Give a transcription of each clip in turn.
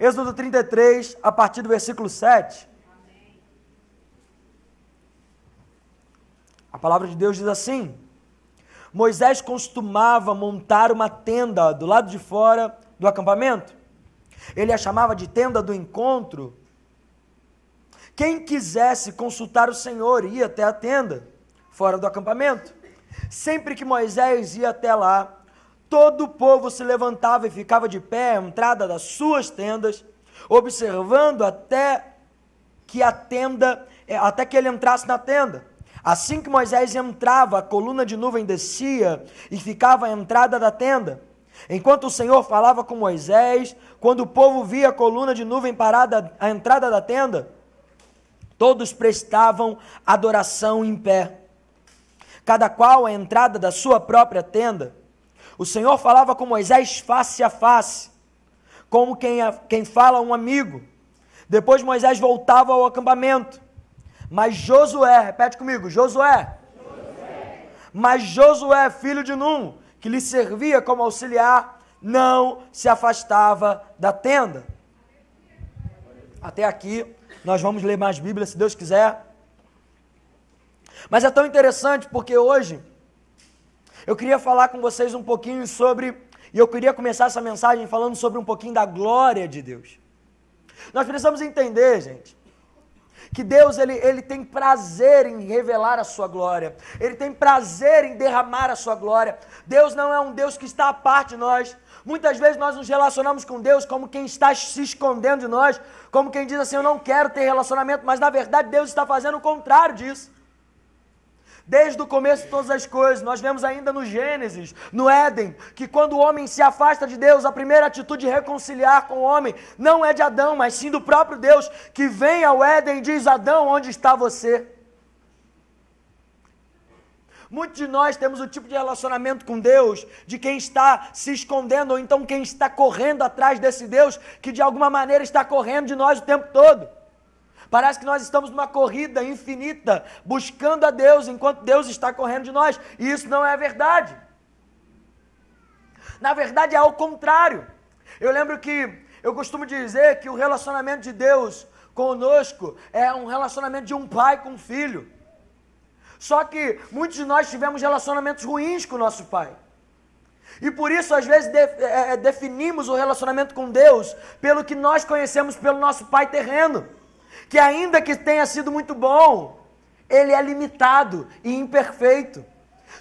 Êxodo 33, a partir do versículo 7. A palavra de Deus diz assim: Moisés costumava montar uma tenda do lado de fora do acampamento. Ele a chamava de tenda do encontro. Quem quisesse consultar o Senhor ia até a tenda, fora do acampamento. Sempre que Moisés ia até lá, todo o povo se levantava e ficava de pé à entrada das suas tendas, observando até que ele entrasse na tenda. Assim que Moisés entrava, a coluna de nuvem descia e ficava à entrada da tenda. Enquanto o Senhor falava com Moisés, quando o povo via a coluna de nuvem parada à entrada da tenda, todos prestavam adoração em pé, cada qual à entrada da sua própria tenda. O Senhor falava com Moisés face a face, como quem fala a um amigo. Depois Moisés voltava ao acampamento. Mas Josué, repete comigo, Josué. Mas Josué, filho de Num, que lhe servia como auxiliar, não se afastava da tenda. Até aqui, nós vamos ler mais Bíblia, se Deus quiser. Mas é tão interessante porque hoje eu queria falar com vocês um pouquinho sobre, e eu queria começar essa mensagem falando sobre um pouquinho da glória de Deus. Nós precisamos entender, gente, que Deus ele tem prazer em revelar a sua glória. Ele tem prazer em derramar a sua glória. Deus não é um Deus que está à parte de nós. Muitas vezes nós nos relacionamos com Deus como quem está se escondendo de nós, como quem diz assim, eu não quero ter relacionamento, mas na verdade Deus está fazendo o contrário disso. Desde o começo de todas as coisas, nós vemos ainda no Gênesis, no Éden, que quando o homem se afasta de Deus, a primeira atitude de reconciliar com o homem não é de Adão, mas sim do próprio Deus, que vem ao Éden e diz, Adão, onde está você? Muitos de nós temos o tipo de relacionamento com Deus, de quem está se escondendo, ou então quem está correndo atrás desse Deus, que de alguma maneira está correndo de nós o tempo todo. Parece que nós estamos numa corrida infinita, buscando a Deus, enquanto Deus está correndo de nós. E isso não é verdade. Na verdade, é ao contrário. Eu lembro que, eu costumo dizer que o relacionamento de Deus conosco é um relacionamento de um pai com um filho. Só que muitos de nós tivemos relacionamentos ruins com o nosso pai. E por isso, às vezes, definimos o relacionamento com Deus pelo que nós conhecemos pelo nosso pai terreno. Que ainda que tenha sido muito bom, ele é limitado e imperfeito.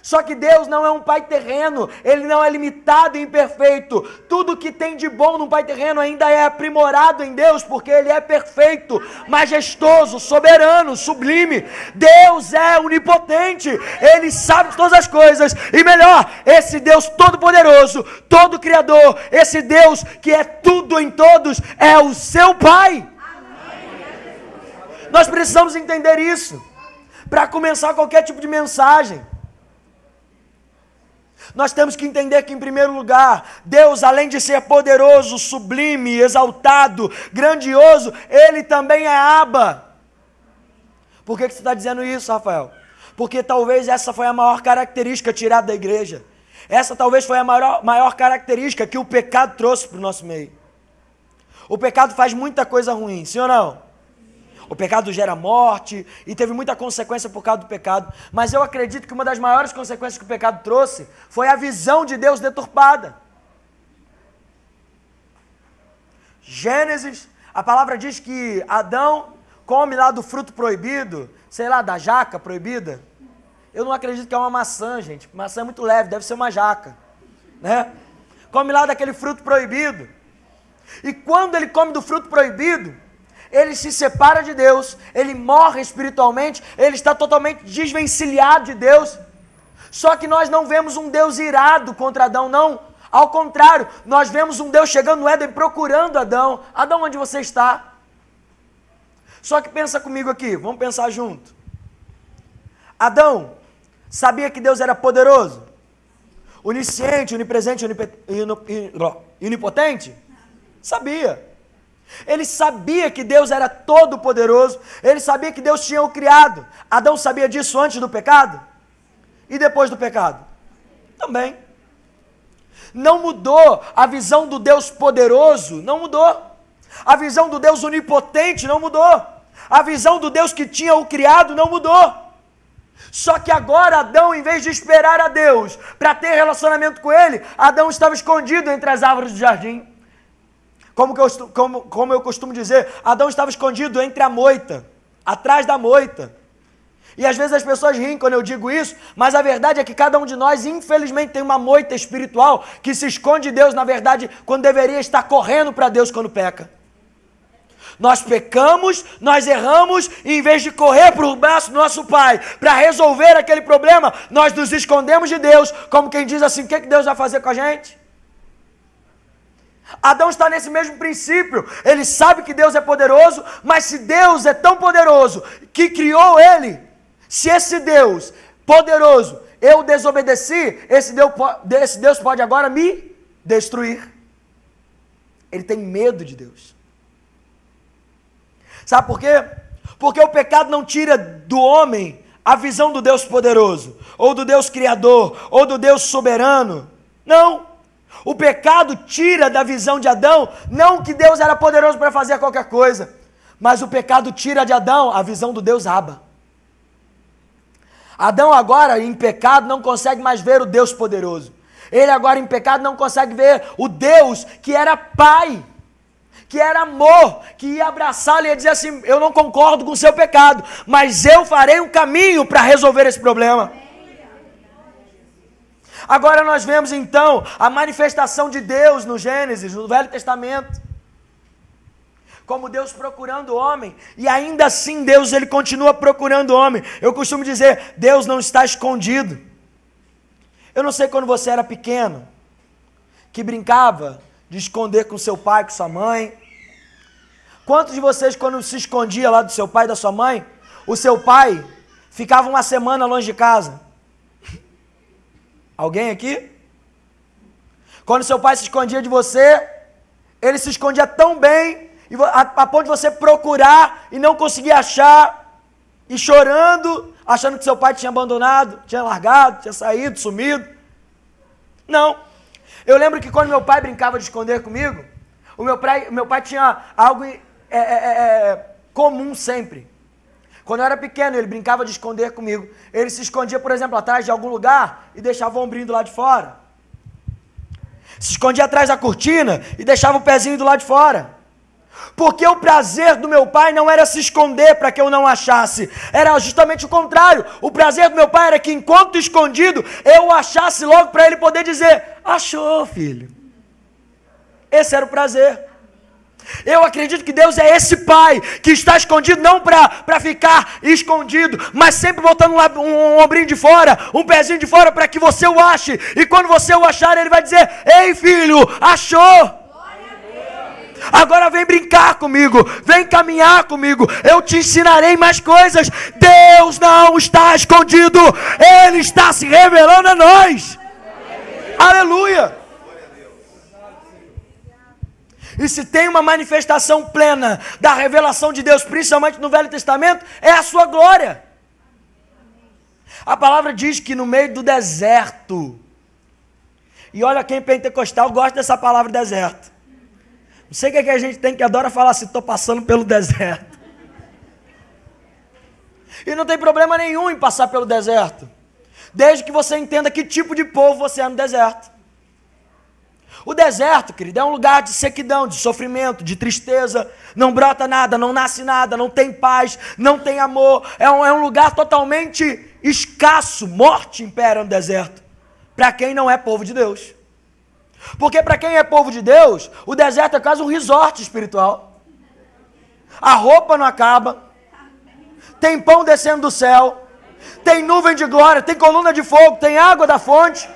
Só que Deus não é um pai terreno, ele não é limitado e imperfeito. Tudo que tem de bom num pai terreno ainda é aprimorado em Deus, porque ele é perfeito, majestoso, soberano, sublime. Deus é onipotente, ele sabe de todas as coisas. E melhor, esse Deus todo-poderoso, todo-criador, esse Deus que é tudo em todos, é o seu pai. Nós precisamos entender isso, para começar qualquer tipo de mensagem. Nós temos que entender que, em primeiro lugar, Deus, além de ser poderoso, sublime, exaltado, grandioso, Ele também é Abba. Por que você está dizendo isso, Rafael? Porque talvez essa foi a maior característica tirada da igreja. Essa talvez foi a maior característica que o pecado trouxe para o nosso meio. O pecado faz muita coisa ruim, sim ou não? O pecado gera morte e teve muita consequência por causa do pecado. Mas eu acredito que uma das maiores consequências que o pecado trouxe foi a visão de Deus deturpada. Gênesis, a palavra diz que Adão come lá do fruto proibido, sei lá, da jaca proibida. Eu não acredito que é uma maçã, gente. Maçã é muito leve, deve ser uma jaca, né? Come lá daquele fruto proibido. E quando ele come do fruto proibido, ele se separa de Deus, ele morre espiritualmente, ele está totalmente desvencilhado de Deus. Só que nós não vemos um Deus irado contra Adão, não. Ao contrário, nós vemos um Deus chegando no Éden procurando Adão. Adão, onde você está? Só que pensa comigo aqui, vamos pensar junto. Adão sabia que Deus era poderoso? Onisciente, onipresente, onipotente? Sabia. Ele sabia que Deus era todo poderoso, ele sabia que Deus tinha o criado. Adão sabia disso antes do pecado? E depois do pecado? Também. Não mudou a visão do Deus poderoso, não mudou. A visão do Deus onipotente não mudou. A visão do Deus que tinha o criado não mudou. Só que agora Adão, em vez de esperar a Deus para ter relacionamento com ele, Adão estava escondido entre as árvores do jardim. Como eu costumo dizer, Adão estava escondido entre a moita, atrás da moita. E às vezes as pessoas riem quando eu digo isso, mas a verdade é que cada um de nós, infelizmente, tem uma moita espiritual que se esconde de Deus, na verdade, quando deveria estar correndo para Deus quando peca. Nós pecamos, nós erramos, e em vez de correr para o braço do nosso Pai para resolver aquele problema, nós nos escondemos de Deus, como quem diz assim, o que Deus vai fazer com a gente? Adão está nesse mesmo princípio, ele sabe que Deus é poderoso, mas se Deus é tão poderoso que criou ele, se esse Deus poderoso eu desobedeci, esse Deus pode agora me destruir. Ele tem medo de Deus. Sabe por quê? Porque o pecado não tira do homem a visão do Deus poderoso, ou do Deus criador, ou do Deus soberano. Não. O pecado tira da visão de Adão, não que Deus era poderoso para fazer qualquer coisa, mas o pecado tira de Adão a visão do Deus Abba. Adão agora, em pecado, não consegue mais ver o Deus poderoso. Ele agora, em pecado, não consegue ver o Deus que era Pai, que era amor, que ia abraçá-lo e ia dizer assim, eu não concordo com o seu pecado, mas eu farei um caminho para resolver esse problema. Agora nós vemos então a manifestação de Deus no Gênesis, no Velho Testamento, como Deus procurando o homem, e ainda assim Deus ele continua procurando o homem. Eu costumo dizer, Deus não está escondido. Eu não sei quando você era pequeno, que brincava de esconder com seu pai, com sua mãe. Quantos de vocês, quando se escondia lá do seu pai e da sua mãe, o seu pai ficava uma semana longe de casa? Alguém aqui? Quando seu pai se escondia de você, ele se escondia tão bem, a ponto de você procurar e não conseguir achar, e chorando, achando que seu pai tinha abandonado, tinha largado, tinha saído, sumido. Não. Eu lembro que quando meu pai brincava de esconder comigo, o meu pai tinha algo comum sempre. Quando eu era pequeno, ele brincava de esconder comigo. Ele se escondia, por exemplo, atrás de algum lugar e deixava o ombrinho do lado de fora. Se escondia atrás da cortina e deixava o pezinho do lado de fora. Porque o prazer do meu pai não era se esconder para que eu não achasse. Era justamente o contrário. O prazer do meu pai era que enquanto escondido, eu o achasse logo para ele poder dizer, achou, filho. Esse era o prazer. Eu acredito que Deus é esse pai que está escondido não para ficar escondido, mas sempre botando um ombrinho de fora, um pezinho de fora para que você o ache. E quando você o achar, ele vai dizer, ei filho, achou. Agora vem brincar comigo, vem caminhar comigo, eu te ensinarei mais coisas. Deus não está escondido, Ele está se revelando a nós. Aleluia! E se tem uma manifestação plena da revelação de Deus, principalmente no Velho Testamento, é a sua glória. A palavra diz que no meio do deserto, e olha quem pentecostal gosta dessa palavra deserto. Não sei o que é que a gente tem que adora falar assim, estou passando pelo deserto. E não tem problema nenhum em passar pelo deserto, desde que você entenda que tipo de povo você é no deserto. O deserto, querido, é um lugar de sequidão, de sofrimento, de tristeza, não brota nada, não nasce nada, não tem paz, não tem amor, é um lugar totalmente escasso, morte impera no deserto, para quem não é povo de Deus. Porque para quem é povo de Deus, o deserto é quase um resort espiritual. A roupa não acaba, tem pão descendo do céu, tem nuvem de glória, tem coluna de fogo, tem água da fonte.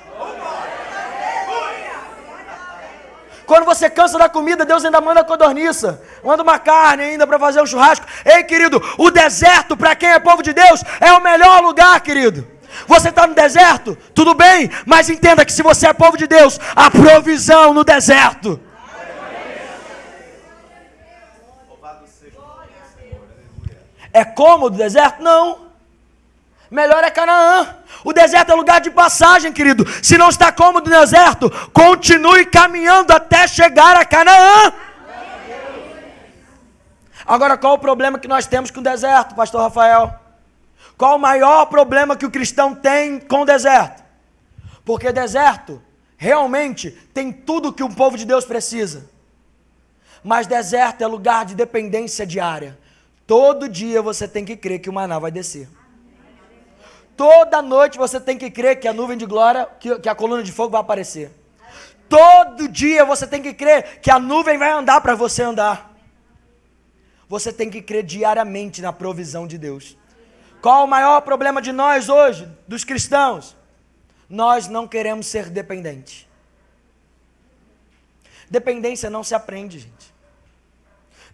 Quando você cansa da comida, Deus ainda manda codorniça, manda uma carne ainda para fazer um churrasco. Ei, querido, o deserto para quem é povo de Deus é o melhor lugar, querido. Você está no deserto, tudo bem, mas entenda que se você é povo de Deus, há provisão no deserto. É cômodo o deserto? Não. Melhor é Canaã. O deserto é lugar de passagem, querido. Se não está cômodo no deserto, continue caminhando até chegar a Canaã. Agora, qual o problema que nós temos com o deserto, pastor Rafael? Qual o maior problema que o cristão tem com o deserto? Porque deserto realmente tem tudo que o povo de Deus precisa. Mas deserto é lugar de dependência diária. Todo dia você tem que crer que o maná vai descer. Toda noite você tem que crer que a nuvem de glória, que a coluna de fogo vai aparecer. Todo dia você tem que crer que a nuvem vai andar para você andar. Você tem que crer diariamente na provisão de Deus. Qual o maior problema de nós hoje, dos cristãos? Nós não queremos ser dependentes. Dependência não se aprende, gente.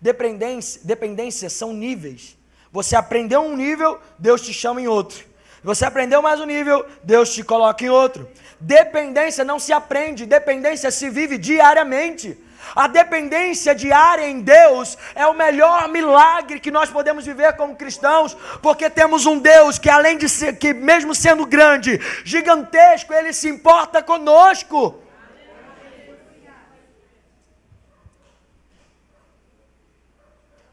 Dependência são níveis. Você aprendeu um nível, Deus te chama em outro. Você aprendeu mais um nível, Deus te coloca em outro. Dependência não se aprende, dependência se vive diariamente. A dependência diária em Deus é o melhor milagre que nós podemos viver como cristãos, porque temos um Deus que, além de ser, que mesmo sendo grande, gigantesco, Ele se importa conosco.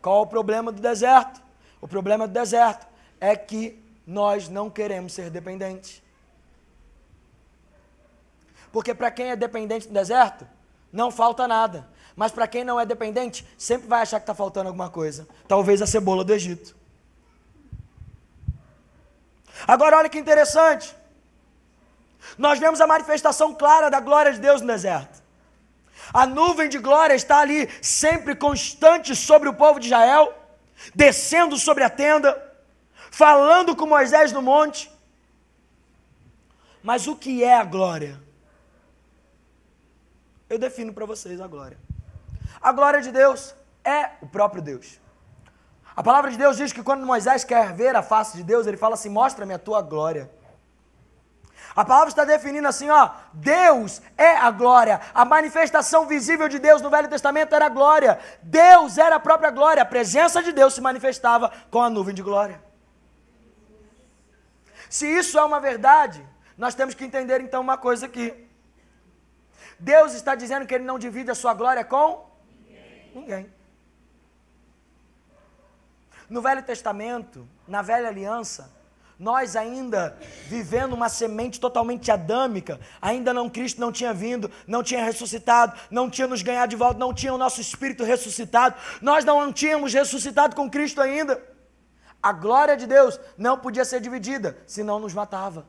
Qual o problema do deserto? O problema do deserto é que nós não queremos ser dependentes. Porque para quem é dependente do deserto, não falta nada. Mas para quem não é dependente, sempre vai achar que está faltando alguma coisa. Talvez a cebola do Egito. Agora olha que interessante. Nós vemos a manifestação clara da glória de Deus no deserto. A nuvem de glória está ali, sempre constante sobre o povo de Israel, descendo sobre a tenda, falando com Moisés no monte. Mas o que é a glória? Eu defino para vocês a glória. A glória de Deus é o próprio Deus. A palavra de Deus diz que quando Moisés quer ver a face de Deus, ele fala assim: mostra-me a tua glória. A palavra está definindo assim, ó, Deus é a glória. A manifestação visível de Deus no Velho Testamento era a glória. Deus era a própria glória. A presença de Deus se manifestava com a nuvem de glória. Se isso é uma verdade, nós temos que entender então uma coisa aqui. Deus está dizendo que Ele não divide a sua glória com ninguém. No Velho Testamento, na Velha Aliança, nós ainda vivendo uma semente totalmente adâmica, ainda não, Cristo não tinha vindo, não tinha ressuscitado, não tinha nos ganhado de volta, não tinha o nosso espírito ressuscitado, nós não tínhamos ressuscitado com Cristo ainda. A glória de Deus não podia ser dividida, senão nos matava.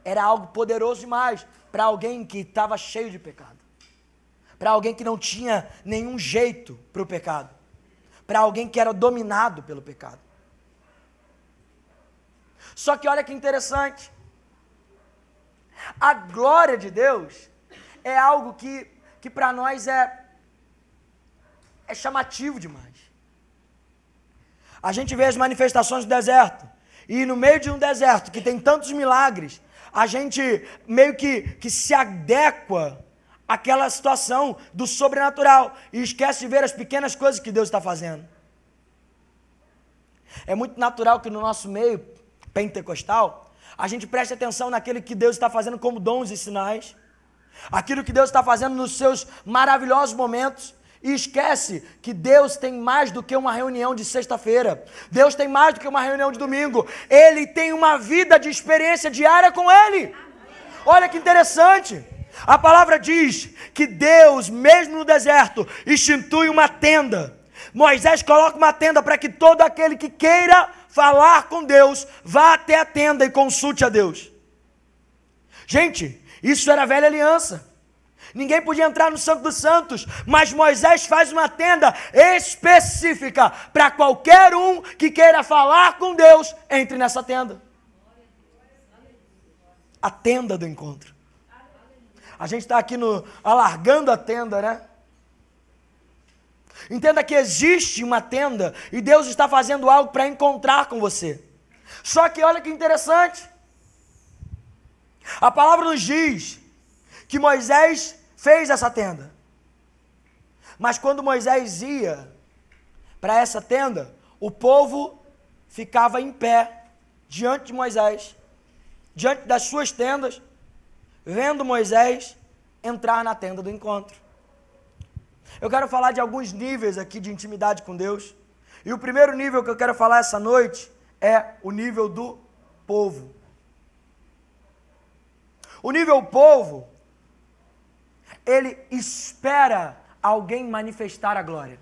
Era algo poderoso demais para alguém que estava cheio de pecado, para alguém que não tinha nenhum jeito para o pecado, para alguém que era dominado pelo pecado. Só que olha que interessante, a glória de Deus é algo que para nós é chamativo demais. A gente vê as manifestações do deserto, e no meio de um deserto que tem tantos milagres, a gente meio que se adequa àquela situação do sobrenatural e esquece de ver as pequenas coisas que Deus está fazendo. É muito natural que no nosso meio pentecostal, a gente preste atenção naquilo que Deus está fazendo como dons e sinais, aquilo que Deus está fazendo nos seus maravilhosos momentos, e esquece que Deus tem mais do que uma reunião de sexta-feira, Deus tem mais do que uma reunião de domingo, Ele tem uma vida de experiência diária com Ele. Olha que interessante, a palavra diz que Deus, mesmo no deserto, institui uma tenda. Moisés coloca uma tenda para que todo aquele que queira falar com Deus, vá até a tenda e consulte a Deus. Gente, isso era a velha aliança. Ninguém podia entrar no Santo dos Santos, mas Moisés faz uma tenda específica para qualquer um que queira falar com Deus, entre nessa tenda. A tenda do encontro. A gente está aqui alargando a tenda, né? Entenda que existe uma tenda e Deus está fazendo algo para encontrar com você. Só que olha que interessante. A palavra nos diz que Moisés fez essa tenda. Mas quando Moisés ia para essa tenda, o povo ficava em pé diante de Moisés, diante das suas tendas, vendo Moisés entrar na tenda do encontro. Eu quero falar de alguns níveis aqui de intimidade com Deus. E o primeiro nível que eu quero falar essa noite é o nível do povo. O nível povo, ele espera alguém manifestar a glória.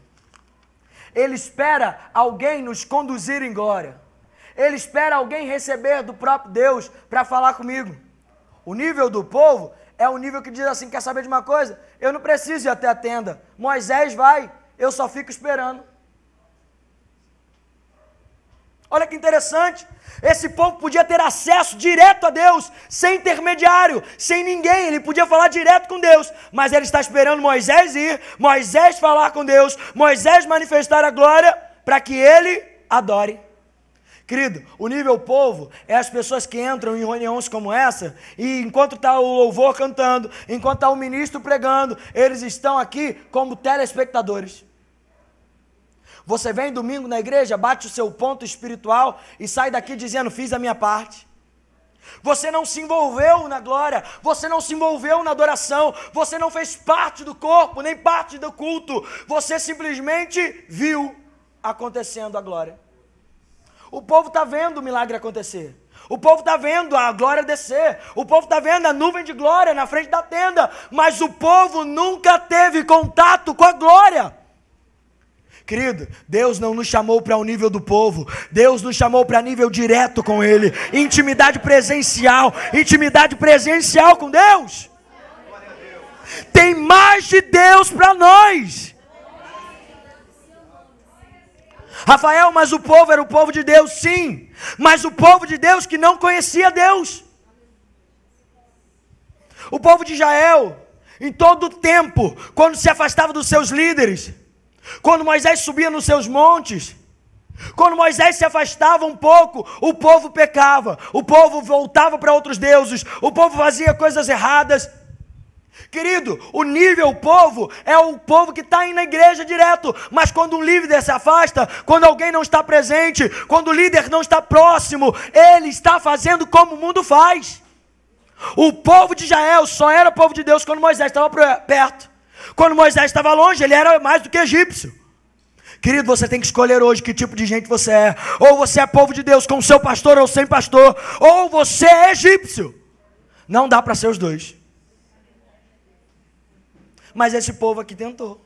Ele espera alguém nos conduzir em glória. Ele espera alguém receber do próprio Deus para falar comigo. O nível do povo é o nível que diz assim, quer saber de uma coisa? Eu não preciso ir até a tenda. Moisés vai, eu só fico esperando. Olha que interessante, esse povo podia ter acesso direto a Deus, sem intermediário, sem ninguém, ele podia falar direto com Deus, mas ele está esperando Moisés ir, Moisés falar com Deus, Moisés manifestar a glória, para que ele adore. Querido, o nível povo é as pessoas que entram em reuniões como essa, e enquanto está o louvor cantando, enquanto está o ministro pregando, eles estão aqui como telespectadores. Você vem domingo na igreja, bate o seu ponto espiritual e sai daqui dizendo, fiz a minha parte. Você não se envolveu na glória, você não se envolveu na adoração, você não fez parte do corpo, nem parte do culto, você simplesmente viu acontecendo a glória. O povo está vendo o milagre acontecer. O povo está vendo a glória descer. O povo está vendo a nuvem de glória na frente da tenda. Mas o povo nunca teve contato com a glória. Querido, Deus não nos chamou para o nível do povo, Deus nos chamou para nível direto com Ele, intimidade presencial com Deus. Tem mais de Deus para nós. Rafael, mas o povo era o povo de Deus, sim, mas o povo de Deus que não conhecia Deus. O povo de Israel, em todo o tempo, quando se afastava dos seus líderes, quando Moisés subia nos seus montes, quando Moisés se afastava um pouco, o povo pecava, o povo voltava para outros deuses, o povo fazia coisas erradas. Querido, o nível povo é o povo que está aí na igreja direto, mas quando um líder se afasta, quando alguém não está presente, quando o líder não está próximo, ele está fazendo como o mundo faz. O povo de Israel só era povo de Deus quando Moisés estava perto. Quando Moisés estava longe, ele era mais do que egípcio. Querido, você tem que escolher hoje que tipo de gente você é. Ou você é povo de Deus com seu pastor ou sem pastor, ou você é egípcio. Não dá para ser os dois. Mas esse povo aqui tentou.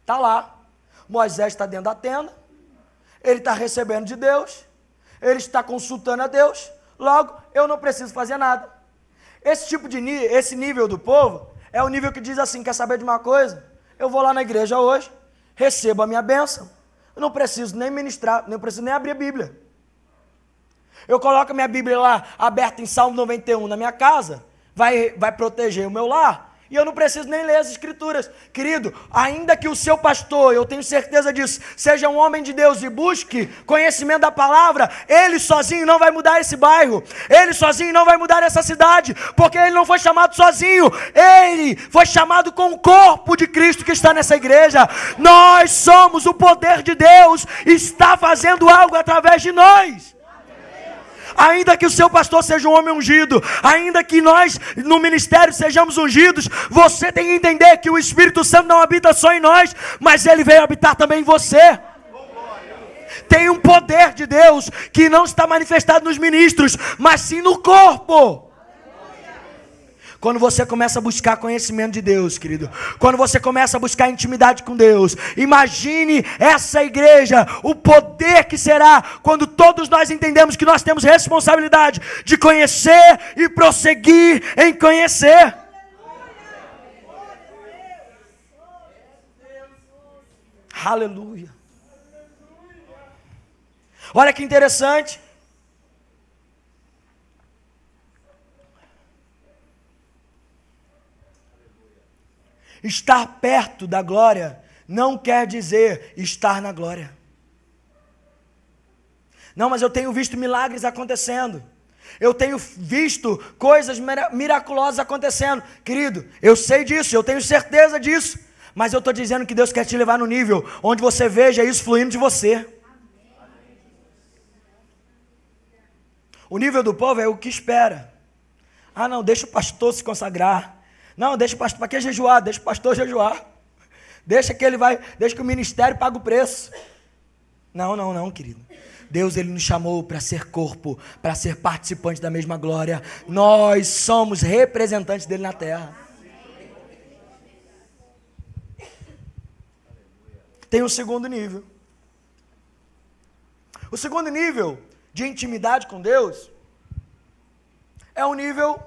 Está lá. Moisés está dentro da tenda. Ele está recebendo de Deus. Ele está consultando a Deus. Logo, eu não preciso fazer nada. Esse nível do povo é o nível que diz assim, quer saber de uma coisa? Eu vou lá na igreja hoje, recebo a minha bênção. Eu não preciso nem ministrar, não preciso nem abrir a Bíblia. Eu coloco a minha Bíblia lá, aberta em Salmo 91 na minha casa, vai proteger o meu lar. E eu não preciso nem ler as escrituras. Querido, ainda que o seu pastor, eu tenho certeza disso, seja um homem de Deus e busque conhecimento da palavra, ele sozinho não vai mudar esse bairro, ele sozinho não vai mudar essa cidade, porque ele não foi chamado sozinho, ele foi chamado com o corpo de Cristo que está nessa igreja. Nós somos o poder de Deus, está fazendo algo através de nós. Ainda que o seu pastor seja um homem ungido, ainda que nós no ministério sejamos ungidos, você tem que entender que o Espírito Santo não habita só em nós, mas ele veio habitar também em você. Tem um poder de Deus que não está manifestado nos ministros, mas sim no corpo. Quando você começa a buscar conhecimento de Deus, querido, quando você começa a buscar intimidade com Deus, imagine essa igreja, o poder que será quando todos nós entendemos que nós temos responsabilidade de conhecer e prosseguir em conhecer. Aleluia. Olha que interessante. Estar perto da glória não quer dizer estar na glória. Não, mas eu tenho visto milagres acontecendo. Eu tenho visto coisas miraculosas acontecendo. Querido, eu sei disso, eu tenho certeza disso. Mas eu estou dizendo que Deus quer te levar no nível onde você veja isso fluindo de você. O nível do povo é o que espera. Ah, não, deixa o pastor se consagrar. Não, deixa o pastor, para que jejuar? Deixa o pastor jejuar. Deixa que o ministério pague o preço. Não, querido. Deus, Ele nos chamou para ser corpo, para ser participante da mesma glória. Nós somos representantes dele na terra. Tem um segundo nível. O segundo nível de intimidade com Deus é o nível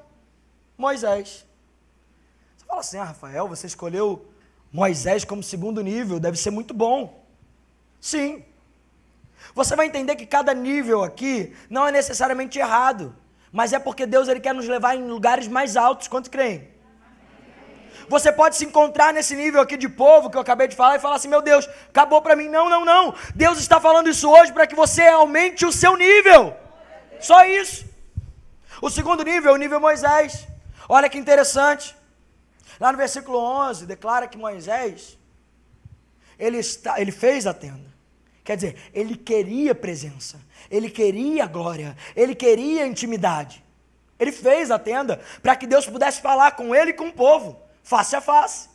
Moisés. Você fala assim, Rafael, você escolheu Moisés como segundo nível, deve ser muito bom. Sim. Você vai entender que cada nível aqui não é necessariamente errado, mas é porque Deus Ele quer nos levar em lugares mais altos. Quantos creem? Você pode se encontrar nesse nível aqui de povo que eu acabei de falar e falar assim, meu Deus, acabou para mim. Não. Deus está falando isso hoje para que você aumente o seu nível. Só isso. O segundo nível é o nível Moisés. Olha que interessante. Lá no versículo 11, declara que Moisés, ele fez a tenda. Quer dizer, ele queria presença, ele queria glória, ele queria intimidade. Ele fez a tenda para que Deus pudesse falar com ele e com o povo, face a face.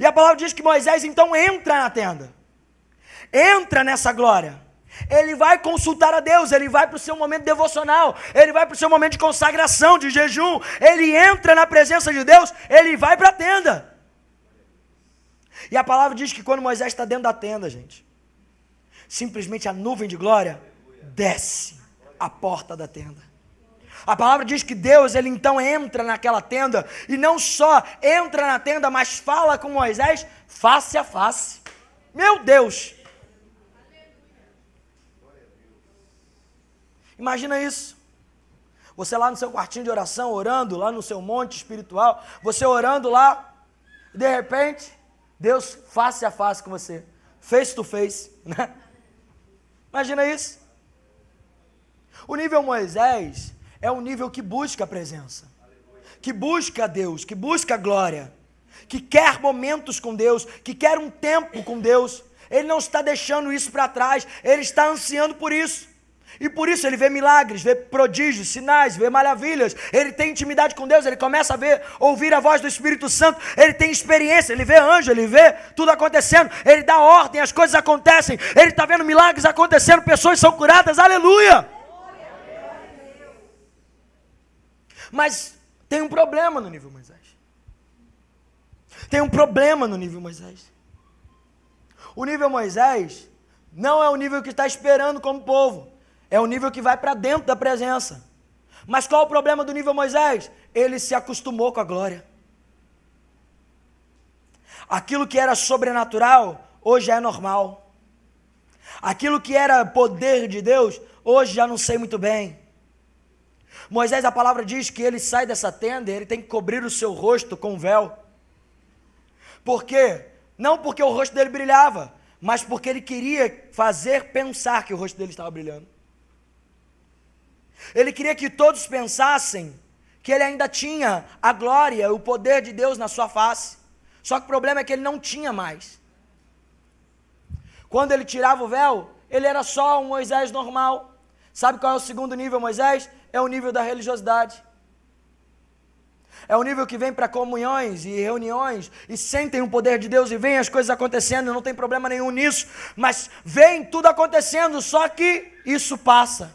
E a palavra diz que Moisés então entra na tenda, entra nessa glória. Ele vai consultar a Deus, ele vai para o seu momento devocional, ele vai para o seu momento de consagração, de jejum, ele entra na presença de Deus, ele vai para a tenda. E a palavra diz que quando Moisés está dentro da tenda, gente, simplesmente a nuvem de glória desce a porta da tenda. A palavra diz que Deus, Ele então entra naquela tenda, e não só entra na tenda, mas fala com Moisés face a face. Meu Deus! Imagina isso. Você lá no seu quartinho de oração, orando, lá no seu monte espiritual, você orando lá, e de repente, Deus face a face com você, face to face, né? Imagina isso. O nível Moisés é um nível que busca a presença, que busca Deus, que busca a glória, que quer momentos com Deus, que quer um tempo com Deus. Ele não está deixando isso para trás, ele está ansiando por isso. E por isso ele vê milagres, vê prodígios, sinais, vê maravilhas. Ele tem intimidade com Deus, ele começa a ouvir a voz do Espírito Santo. Ele tem experiência, ele vê anjo, ele vê tudo acontecendo. Ele dá ordem, as coisas acontecem. Ele está vendo milagres acontecendo, pessoas são curadas, aleluia! Mas tem um problema no nível Moisés. Tem um problema no nível Moisés. O nível Moisés não é o nível que está esperando como povo. É o nível que vai para dentro da presença. Mas qual é o problema do nível Moisés? Ele se acostumou com a glória. Aquilo que era sobrenatural, hoje é normal. Aquilo que era poder de Deus, hoje já não sei muito bem. Moisés, a palavra diz que ele sai dessa tenda, ele tem que cobrir o seu rosto com um véu. Por quê? Não porque o rosto dele brilhava, mas porque ele queria fazer pensar que o rosto dele estava brilhando. Ele queria que todos pensassem que ele ainda tinha a glória, o poder de Deus na sua face. Só que o problema é que ele não tinha mais. Quando ele tirava o véu, ele era só um Moisés normal. Sabe qual é o segundo nível, Moisés? É o nível da religiosidade. É o nível que vem para comunhões e reuniões e sentem o poder de Deus e veem as coisas acontecendo, não tem problema nenhum nisso, mas vem tudo acontecendo, só que isso passa.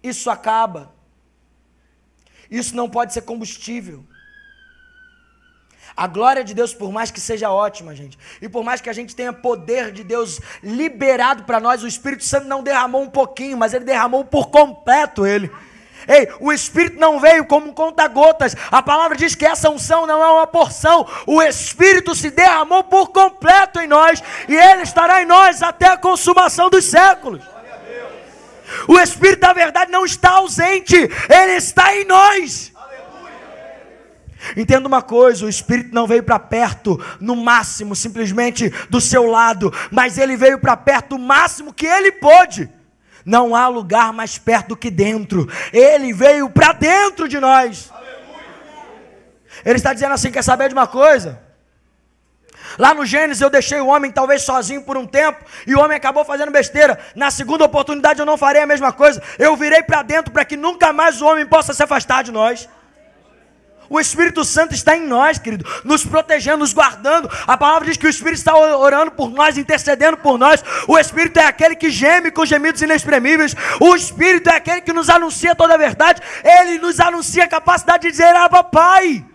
Isso acaba. Isso não pode ser combustível. A glória de Deus, por mais que seja ótima, gente, e por mais que a gente tenha poder de Deus liberado para nós, o Espírito Santo não derramou um pouquinho, mas ele derramou por completo ele. Ei, o Espírito não veio como um conta-gotas. A palavra diz que essa unção não é uma porção. O Espírito se derramou por completo em nós, e ele estará em nós até a consumação dos séculos. O Espírito da verdade não está ausente, ele está em nós. Entenda uma coisa, o Espírito não veio para perto, no máximo, simplesmente do seu lado, mas ele veio para perto o máximo que ele pôde. Não há lugar mais perto do que dentro. Ele veio para dentro de nós. Ele está dizendo assim, quer saber de uma coisa? Lá no Gênesis eu deixei o homem talvez sozinho por um tempo, e o homem acabou fazendo besteira. Na segunda oportunidade eu não farei a mesma coisa. Eu virei para dentro para que nunca mais o homem possa se afastar de nós. O Espírito Santo está em nós, querido, nos protegendo, nos guardando. A palavra diz que o Espírito está orando por nós, intercedendo por nós. O Espírito é aquele que geme com gemidos inexprimíveis. O Espírito é aquele que nos anuncia toda a verdade. Ele nos anuncia a capacidade de dizer: Abba, Pai.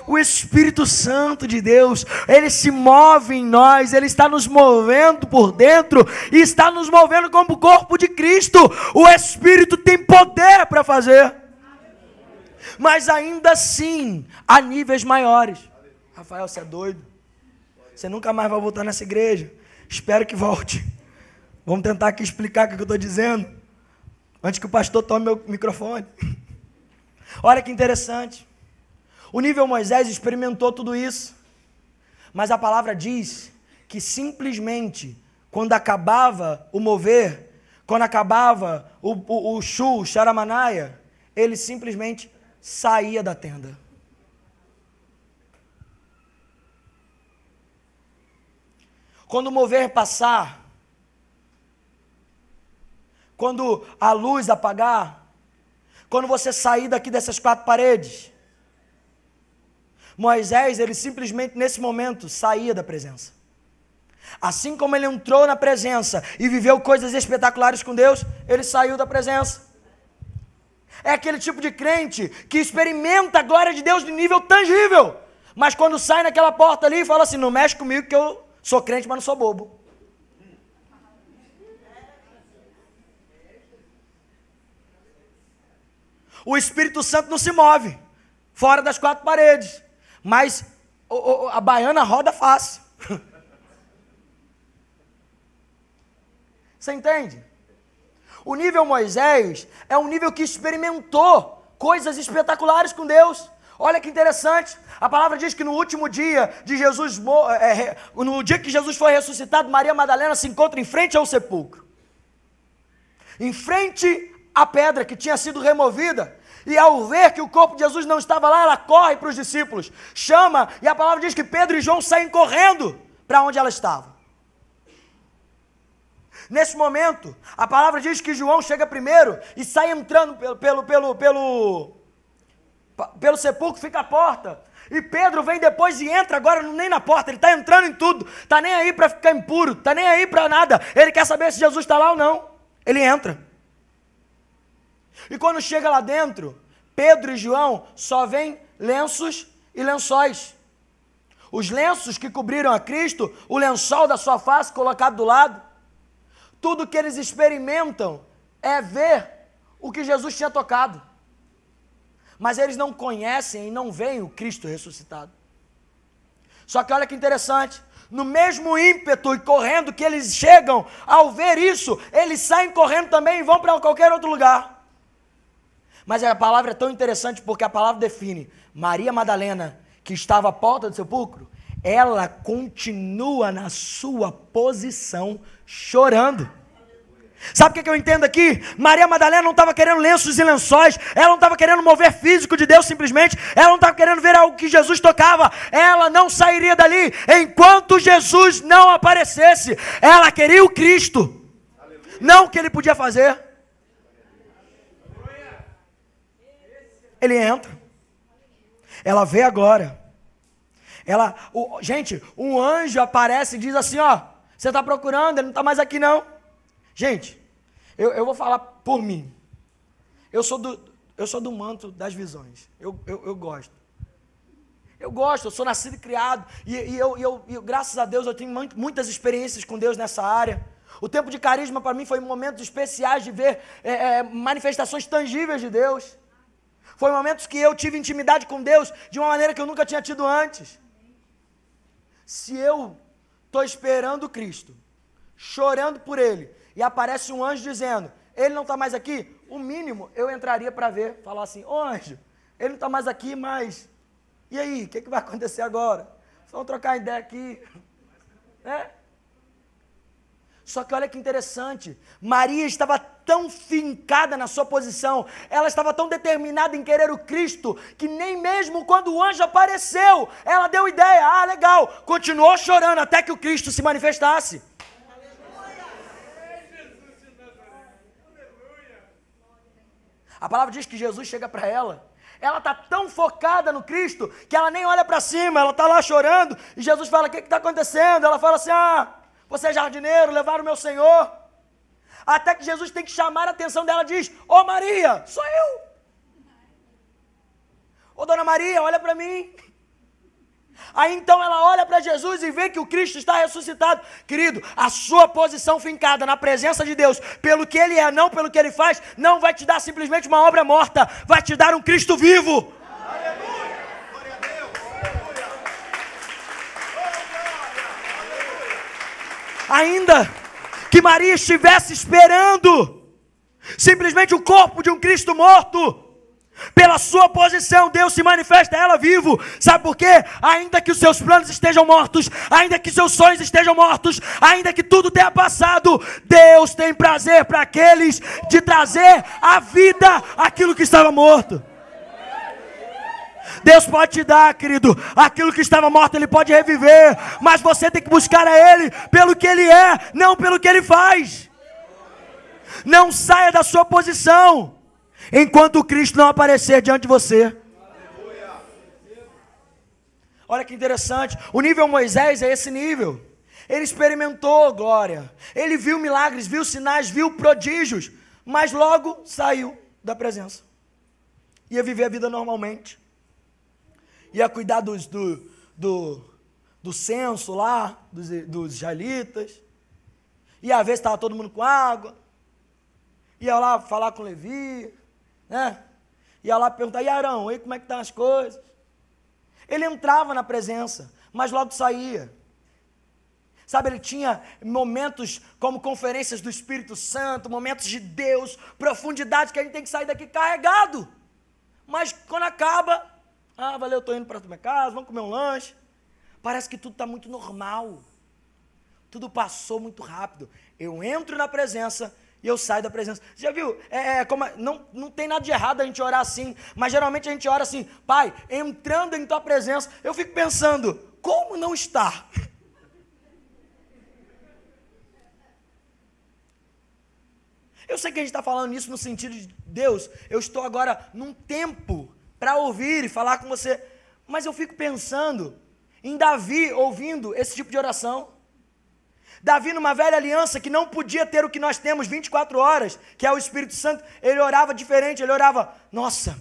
O Espírito Santo de Deus, Ele se move em nós, Ele está nos movendo por dentro e está nos movendo como o corpo de Cristo. O Espírito tem poder para fazer. Mas ainda assim, há níveis maiores. Rafael, você é doido? Você nunca mais vai voltar nessa igreja? Espero que volte. Vamos tentar aqui explicar o que eu estou dizendo, antes que o pastor tome meu microfone. Olha que interessante. O nível Moisés experimentou tudo isso. Mas a palavra diz que simplesmente, quando acabava o mover, quando acabava o Xaramanaia, ele simplesmente saía da tenda. Quando o mover passar, quando a luz apagar, quando você sair daqui dessas 4 paredes, Moisés, ele simplesmente nesse momento saía da presença. Assim como ele entrou na presença e viveu coisas espetaculares com Deus, ele saiu da presença. É aquele tipo de crente que experimenta a glória de Deus de nível tangível, mas quando sai naquela porta ali, fala assim: não mexe comigo que eu sou crente, mas não sou bobo. O Espírito Santo não se move fora das 4 paredes, mas a baiana roda fácil. Você entende? O nível Moisés é um nível que experimentou coisas espetaculares com Deus. Olha que interessante, a palavra diz que no último dia de Jesus, no dia que Jesus foi ressuscitado, Maria Madalena se encontra em frente ao sepulcro, em frente à pedra que tinha sido removida, e ao ver que o corpo de Jesus não estava lá, ela corre para os discípulos, chama, e a palavra diz que Pedro e João saem correndo para onde ela estava. Nesse momento, a palavra diz que João chega primeiro e sai entrando pelo sepulcro, fica a porta. E Pedro vem depois e entra agora nem na porta, ele está entrando em tudo. Está nem aí para ficar impuro, está nem aí para nada. Ele quer saber se Jesus está lá ou não. Ele entra. E quando chega lá dentro, Pedro e João só veem lenços e lençóis. Os lenços que cobriram a Cristo, o lençol da sua face colocado do lado. Tudo que eles experimentam é ver o que Jesus tinha tocado. Mas eles não conhecem e não veem o Cristo ressuscitado. Só que olha que interessante, no mesmo ímpeto e correndo que eles chegam, ao ver isso, eles saem correndo também e vão para qualquer outro lugar. Mas a palavra é tão interessante porque a palavra define Maria Madalena, que estava à porta do sepulcro, ela continua na sua posição chorando. Sabe o que eu entendo aqui? Maria Madalena não estava querendo lenços e lençóis, ela não estava querendo mover físico de Deus simplesmente, ela não estava querendo ver algo que Jesus tocava, ela não sairia dali enquanto Jesus não aparecesse. Ela queria o Cristo, não o que ele podia fazer. Ele entra, ela vê agora. Gente, um anjo aparece e diz assim: ó, você está procurando, ele não está mais aqui não. Gente, eu vou falar por mim. Eu sou do manto das visões. Eu gosto. Eu sou nascido e criado. E eu graças a Deus, eu tenho muitas experiências com Deus nessa área. O tempo de carisma para mim foi momentos especiais de ver manifestações tangíveis de Deus. Foi momentos que eu tive intimidade com Deus de uma maneira que eu nunca tinha tido antes. Se eu estou esperando Cristo, chorando por Ele, e aparece um anjo dizendo, ele não está mais aqui, o mínimo eu entraria para ver, falar assim: ô anjo, ele não está mais aqui, mas e aí, o que vai acontecer agora? Vamos trocar ideia aqui, né? Só que olha que interessante, Maria estava tão fincada na sua posição, ela estava tão determinada em querer o Cristo, que nem mesmo quando o anjo apareceu, ela deu ideia: ah, legal, continuou chorando até que o Cristo se manifestasse. A palavra diz que Jesus chega para ela, ela está tão focada no Cristo, que ela nem olha para cima, ela está lá chorando, e Jesus fala, o que está acontecendo? Ela fala assim, você é jardineiro, levaram o meu Senhor. Até que Jesus tem que chamar a atenção dela, diz, ô Maria, sou eu. Ô Dona Maria, olha para mim. Aí então ela olha para Jesus e vê que o Cristo está ressuscitado. Querido, a sua posição fincada na presença de Deus, pelo que Ele é, não pelo que Ele faz, não vai te dar simplesmente uma obra morta, vai te dar um Cristo vivo. Aleluia! Glória a Deus! Ainda que Maria estivesse esperando simplesmente o corpo de um Cristo morto, pela sua posição, Deus se manifesta a ela vivo. Sabe por quê? Ainda que os seus planos estejam mortos, ainda que seus sonhos estejam mortos, ainda que tudo tenha passado, Deus tem prazer para aqueles de trazer à vida aquilo que estava morto. Deus pode te dar, querido, aquilo que estava morto, Ele pode reviver, mas você tem que buscar a Ele pelo que Ele é, não pelo que Ele faz. Não saia da sua posição enquanto o Cristo não aparecer diante de você. Olha que interessante, o nível Moisés é esse nível. Ele experimentou glória, ele viu milagres, viu sinais, viu prodígios, mas logo saiu da presença. Ia viver a vida normalmente, ia cuidar do censo lá, dos israelitas, ia ver se estava todo mundo com água, ia lá falar com Levi, né? Ia lá perguntar, e Arão, aí como é que estão as coisas? Ele entrava na presença, mas logo saía. Sabe, ele tinha momentos como conferências do Espírito Santo, momentos de Deus, profundidade que a gente tem que sair daqui carregado. Mas quando acaba, valeu, estou indo para a minha casa, vamos comer um lanche. Parece que tudo está muito normal. Tudo passou muito rápido. Eu entro na presença e eu saio da presença. Você já viu? Não tem nada de errado a gente orar assim, mas geralmente a gente ora assim, Pai, entrando em tua presença, eu fico pensando, como não estar? Eu sei que a gente está falando isso no sentido de, Deus, eu estou agora num tempo para ouvir e falar com você, mas eu fico pensando em Davi ouvindo esse tipo de oração. Davi, numa velha aliança, que não podia ter o que nós temos 24 horas, que é o Espírito Santo, ele orava diferente, ele orava, nossa,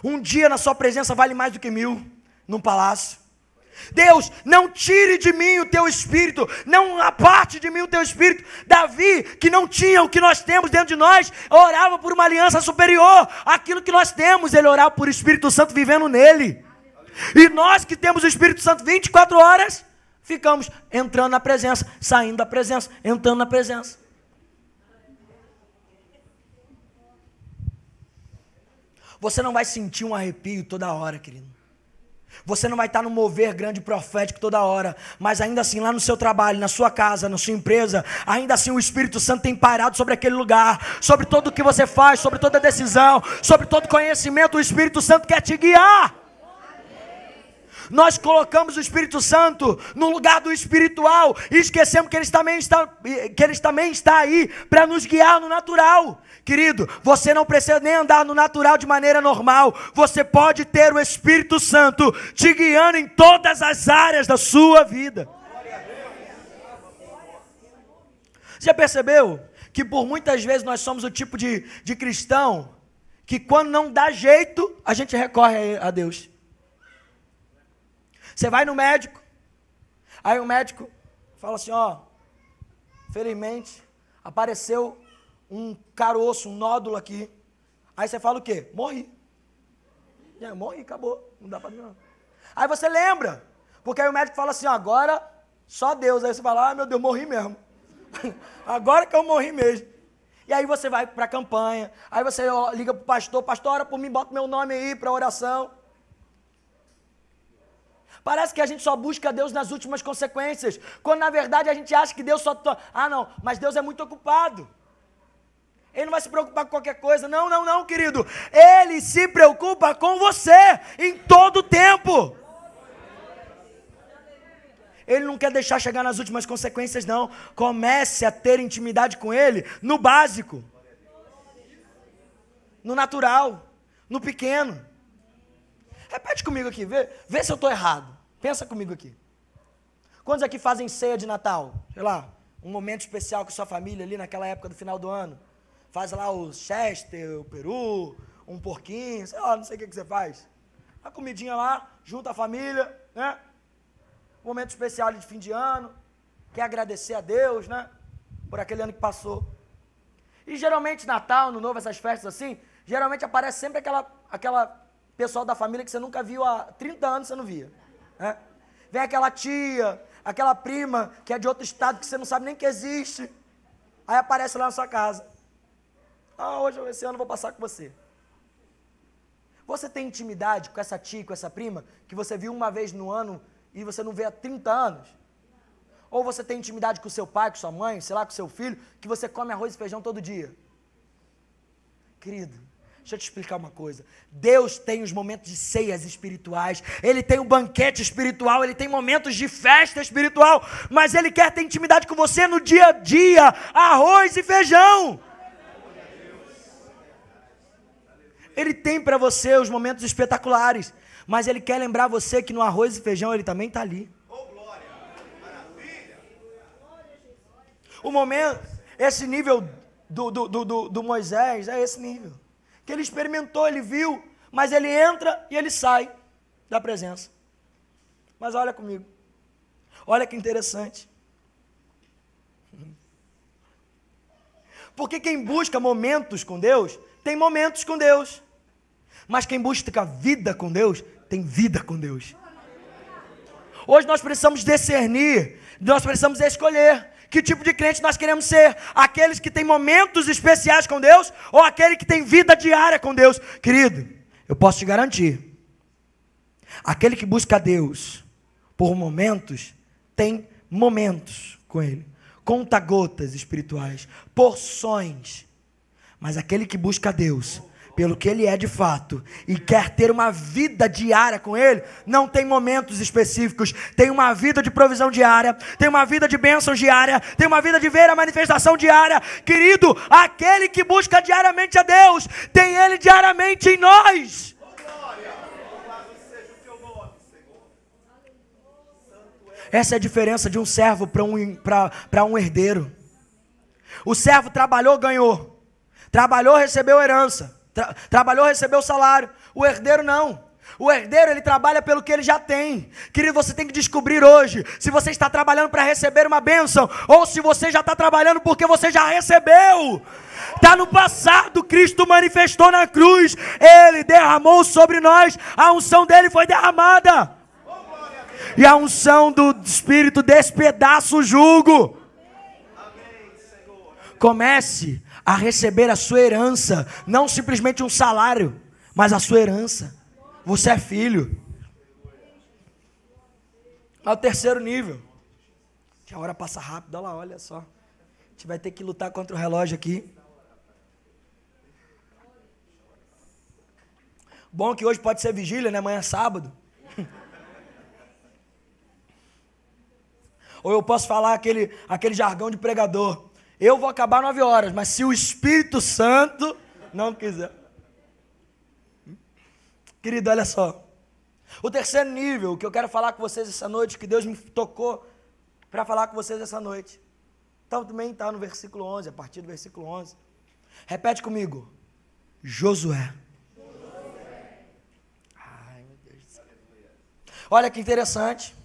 um dia na sua presença vale mais do que 1000 num palácio. Deus, não tire de mim o teu Espírito, não aparte de mim o teu Espírito. Davi, que não tinha o que nós temos dentro de nós, orava por uma aliança superior àquilo que nós temos, ele orava por Espírito Santo vivendo nele. E nós que temos o Espírito Santo 24 horas, ficamos entrando na presença, saindo da presença, entrando na presença. Você não vai sentir um arrepio toda hora, querido. Você não vai estar no mover grande profético toda hora, mas ainda assim lá no seu trabalho, na sua casa, na sua empresa, ainda assim o Espírito Santo tem pairado sobre aquele lugar, sobre tudo o que você faz, sobre toda decisão, sobre todo conhecimento, o Espírito Santo quer te guiar. Nós colocamos o Espírito Santo no lugar do espiritual e esquecemos que ele também está aí para nos guiar no natural. Querido, você não precisa nem andar no natural de maneira normal. Você pode ter o Espírito Santo te guiando em todas as áreas da sua vida. Você já percebeu que por muitas vezes nós somos o tipo de cristão que quando não dá jeito, a gente recorre a Deus. Você vai no médico, aí o médico fala assim, felizmente apareceu um caroço, um nódulo aqui. Aí você fala o quê? Morri. Morri, acabou, não dá para mim não. Aí você lembra, porque aí o médico fala assim, agora só Deus. Aí você fala, meu Deus, morri mesmo. Agora que eu morri mesmo. E aí você vai para a campanha, aí você liga para o pastor, ora por mim, bota meu nome aí para oração. Parece que a gente só busca Deus nas últimas consequências, quando na verdade a gente acha que Deus só... não, mas Deus é muito ocupado. Ele não vai se preocupar com qualquer coisa. Não, querido. Ele se preocupa com você em todo o tempo. Ele não quer deixar chegar nas últimas consequências, não. Comece a ter intimidade com Ele no básico, no natural, no pequeno. Repete comigo aqui, vê se eu estou errado. Pensa comigo aqui. Quantos aqui fazem ceia de Natal? Sei lá, um momento especial com sua família ali naquela época do final do ano. Faz lá o chester, o peru, um porquinho, sei lá, não sei o que você faz. A comidinha lá, junta a família, né? Momento especial de fim de ano. Quer agradecer a Deus, né? Por aquele ano que passou. E geralmente Natal, Ano Novo, essas festas assim, geralmente aparece sempre aquela pessoal da família que você nunca viu há 30 anos, você não via. Né? Vem aquela tia, aquela prima que é de outro estado que você não sabe nem que existe. Aí aparece lá na sua casa. Hoje, esse ano eu vou passar com você. Você tem intimidade com essa tia, com essa prima, que você viu uma vez no ano e você não vê há 30 anos? Ou você tem intimidade com seu pai, com sua mãe, sei lá, com seu filho, que você come arroz e feijão todo dia? Querido, deixa eu te explicar uma coisa. Deus tem os momentos de ceias espirituais, Ele tem um banquete espiritual, Ele tem momentos de festa espiritual, mas Ele quer ter intimidade com você no dia a dia, arroz e feijão. Ele tem para você os momentos espetaculares, mas Ele quer lembrar você que no arroz e feijão Ele também está ali. O momento, esse nível do Moisés, é esse nível. Que ele experimentou, ele viu, mas ele entra e ele sai da presença. Mas olha comigo. Olha que interessante. Porque quem busca momentos com Deus, tem momentos com Deus. Mas quem busca vida com Deus, tem vida com Deus. Hoje nós precisamos discernir, nós precisamos escolher. Que tipo de crente nós queremos ser? Aqueles que têm momentos especiais com Deus ou aquele que tem vida diária com Deus? Querido, eu posso te garantir. Aquele que busca Deus por momentos, tem momentos com Ele. Conta-gotas espirituais, porções. Mas aquele que busca Deus pelo que Ele é de fato, e quer ter uma vida diária com Ele, não tem momentos específicos, tem uma vida de provisão diária, tem uma vida de bênção diária, tem uma vida de ver a manifestação diária. Querido, aquele que busca diariamente a Deus, tem Ele diariamente em nós. Essa é a diferença de um servo para um herdeiro. O servo trabalhou, ganhou. Trabalhou, recebeu herança. Trabalhou, recebeu salário. O herdeiro não. O herdeiro, ele trabalha pelo que ele já tem. Querido, você tem que descobrir hoje se você está trabalhando para receber uma bênção ou se você já está trabalhando porque você já recebeu. Está no passado, Cristo manifestou na cruz, Ele derramou sobre nós, a unção dele foi derramada. E a unção do Espírito despedaça o jugo. Comece a receber a sua herança, não simplesmente um salário, mas a sua herança. Você é filho. Ao terceiro nível. Que a hora passa rápido, olha lá, olha só. A gente vai ter que lutar contra o relógio aqui. Bom que hoje pode ser vigília, né? Amanhã é sábado. Ou eu posso falar aquele jargão de pregador. Eu vou acabar 9 horas, mas se o Espírito Santo não quiser. Querido, olha só. O terceiro nível que eu quero falar com vocês essa noite, que Deus me tocou para falar com vocês essa noite. Então também está no versículo 11, a partir do versículo 11. Repete comigo. Josué. Ai, meu Deus do céu. Olha que interessante.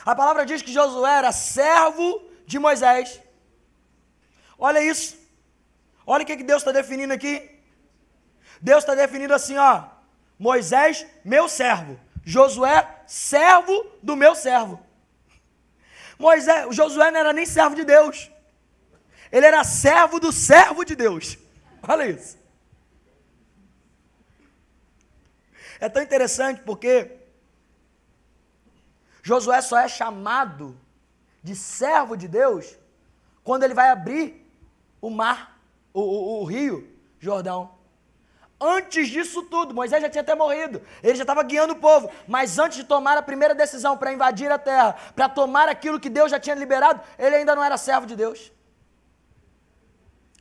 A palavra diz que Josué era servo de Moisés. Olha isso. Olha o que Deus está definindo aqui. Deus está definindo assim, ó. Moisés, meu servo. Josué, servo do meu servo. Josué não era nem servo de Deus. Ele era servo do servo de Deus. Olha isso. É tão interessante porque Josué só é chamado de servo de Deus quando ele vai abrir o mar, o rio Jordão. Antes disso tudo, Moisés já tinha até morrido, ele já estava guiando o povo, mas antes de tomar a primeira decisão para invadir a terra, para tomar aquilo que Deus já tinha liberado, ele ainda não era servo de Deus.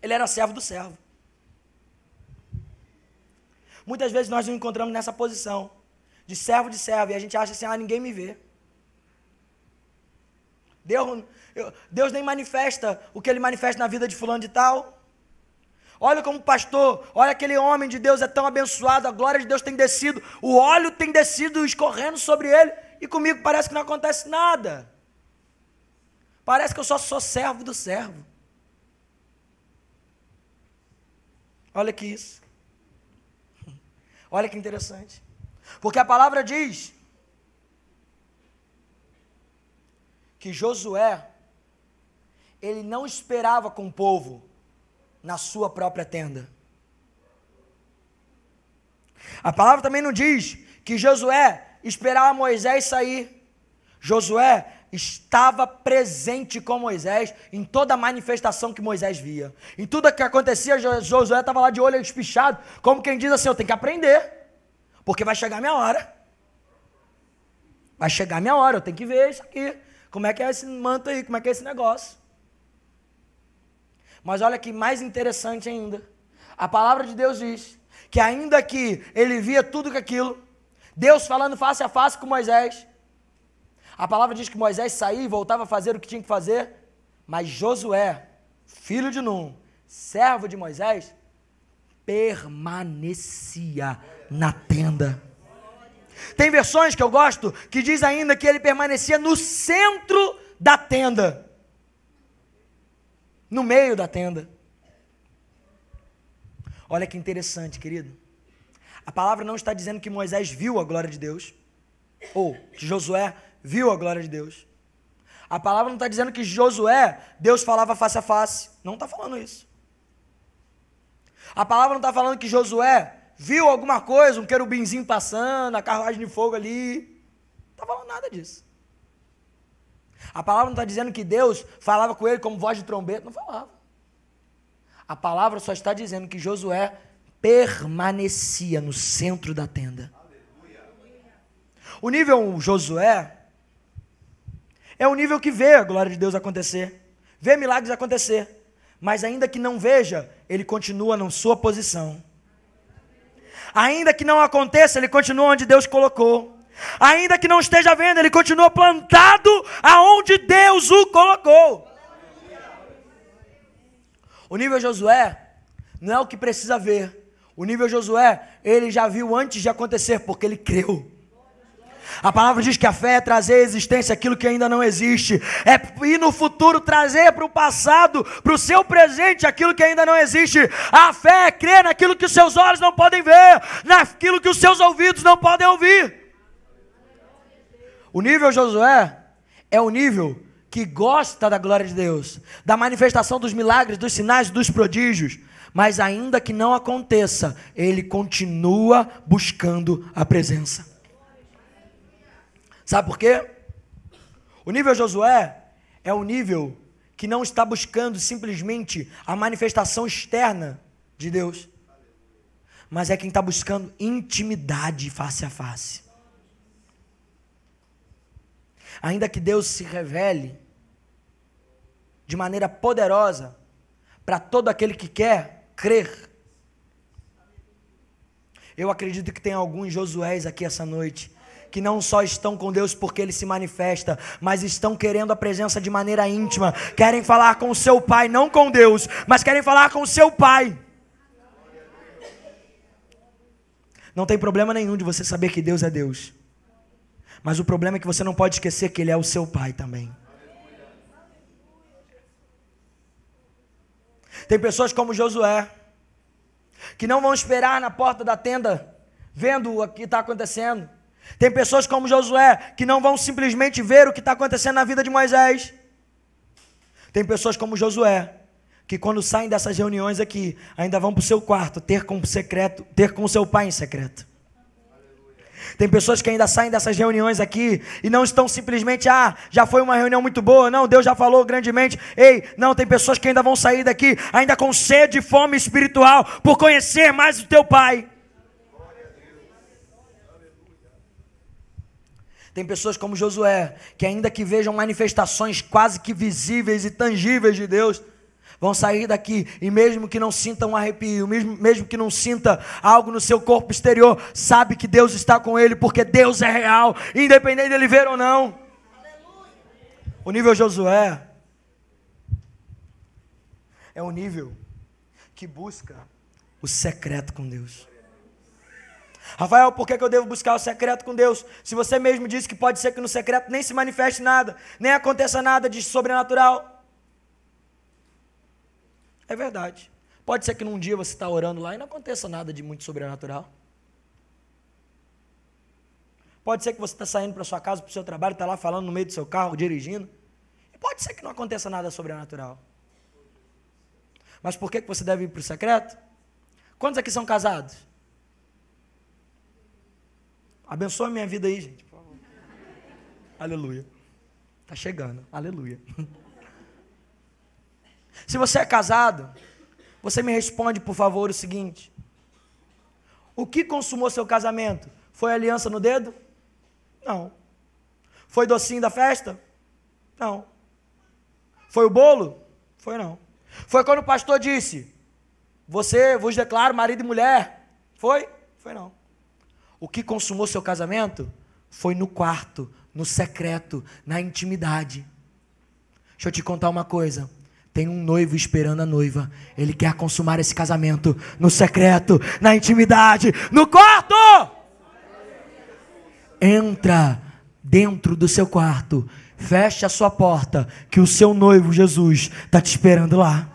Ele era servo do servo. Muitas vezes nós nos encontramos nessa posição. de servo, e a gente acha assim, ninguém me vê. Deus nem manifesta o que ele manifesta na vida de fulano de tal. Olha como pastor, olha aquele homem de Deus é tão abençoado, a glória de Deus tem descido, o óleo tem descido escorrendo sobre ele, e comigo parece que não acontece nada. Parece que eu só sou servo do servo. Olha que isso. Olha que interessante. Porque a palavra diz que Josué, ele não esperava com o povo na sua própria tenda. A palavra também não diz que Josué esperava Moisés sair. Josué estava presente com Moisés em toda a manifestação que Moisés via. Em tudo que acontecia, Josué estava lá de olho espichado, como quem diz assim, eu tenho que aprender, porque vai chegar a minha hora. Vai chegar a minha hora, eu tenho que ver isso aqui. Como é que é esse manto aí, como é que é esse negócio. Mas olha que mais interessante ainda. A palavra de Deus diz que ainda que ele via tudo aquilo, Deus falando face a face com Moisés, a palavra diz que Moisés saía e voltava a fazer o que tinha que fazer, mas Josué, filho de Num, servo de Moisés, permanecia na tenda. Tem versões que eu gosto, que diz ainda que ele permanecia no centro da tenda. No meio da tenda. Olha que interessante, querido. A palavra não está dizendo que Moisés viu a glória de Deus, ou que Josué viu a glória de Deus. A palavra não está dizendo que Josué, Deus falava face a face. Não está falando isso. A palavra não está falando que Josué viu alguma coisa, um querubinzinho passando, a carruagem de fogo ali. Não está falando nada disso. A palavra não está dizendo que Deus falava com ele como voz de trombeta. Não falava. A palavra só está dizendo que Josué permanecia no centro da tenda. O nível Josué é o nível que vê a glória de Deus acontecer, vê milagres acontecer, mas ainda que não veja, ele continua na sua posição. Ainda que não aconteça, ele continua onde Deus colocou. Ainda que não esteja vendo, ele continua plantado aonde Deus o colocou. O nível Josué não é o que precisa ver. O nível Josué, ele já viu antes de acontecer, porque ele creu. A palavra diz que a fé é trazer à existência aquilo que ainda não existe. É ir no futuro trazer para o passado, para o seu presente, aquilo que ainda não existe. A fé é crer naquilo que os seus olhos não podem ver, naquilo que os seus ouvidos não podem ouvir. O nível Josué é o nível que gosta da glória de Deus, da manifestação dos milagres, dos sinais, dos prodígios. Mas ainda que não aconteça, ele continua buscando a presença. Sabe por quê? O nível Josué é o nível que não está buscando simplesmente a manifestação externa de Deus, mas é quem está buscando intimidade face a face. Ainda que Deus se revele de maneira poderosa para todo aquele que quer crer. Eu acredito que tem alguns Josués aqui essa noite que não só estão com Deus porque Ele se manifesta, mas estão querendo a presença de maneira íntima, querem falar com o seu Pai, não com Deus, mas querem falar com o seu Pai. Não tem problema nenhum de você saber que Deus é Deus, mas o problema é que você não pode esquecer que Ele é o seu Pai também. Tem pessoas como Josué, que não vão esperar na porta da tenda, vendo o que está acontecendo. Tem pessoas como Josué, que não vão simplesmente ver o que está acontecendo na vida de Moisés. Tem pessoas como Josué, que quando saem dessas reuniões aqui, ainda vão para o seu quarto, ter com o seu pai em secreto. Tem pessoas que ainda saem dessas reuniões aqui e não estão simplesmente, já foi uma reunião muito boa, não, Deus já falou grandemente. Não, tem pessoas que ainda vão sair daqui, ainda com sede e fome espiritual, por conhecer mais o teu Pai. Tem pessoas como Josué, que ainda que vejam manifestações quase que visíveis e tangíveis de Deus, vão sair daqui e mesmo que não sinta um arrepio, mesmo que não sinta algo no seu corpo exterior, sabe que Deus está com ele, porque Deus é real, independente dele ver ou não. O nível Josué é um nível que busca o secreto com Deus. Rafael, por que eu devo buscar o secreto com Deus? Se você mesmo disse que pode ser que no secreto nem se manifeste nada, nem aconteça nada de sobrenatural. É verdade. Pode ser que num dia você está orando lá e não aconteça nada de muito sobrenatural. Pode ser que você está saindo para sua casa, para o seu trabalho, está lá falando no meio do seu carro, dirigindo. E pode ser que não aconteça nada sobrenatural. Mas por que você deve ir para o secreto? Quantos aqui são casados? Abençoa a minha vida aí, gente, por favor. Aleluia. Está chegando. Aleluia. Se você é casado, você me responde, por favor, o seguinte: o que consumou seu casamento? Foi a aliança no dedo? Não. Foi docinho da festa? Não. Foi o bolo? Foi não. Foi quando o pastor disse: você vos declaro marido e mulher? Foi? Foi não. O que consumou seu casamento foi no quarto, no secreto, na intimidade. Deixa eu te contar uma coisa. Tem um noivo esperando a noiva. Ele quer consumar esse casamento no secreto, na intimidade, no quarto. Entra dentro do seu quarto, fecha a sua porta, que o seu noivo Jesus está te esperando lá.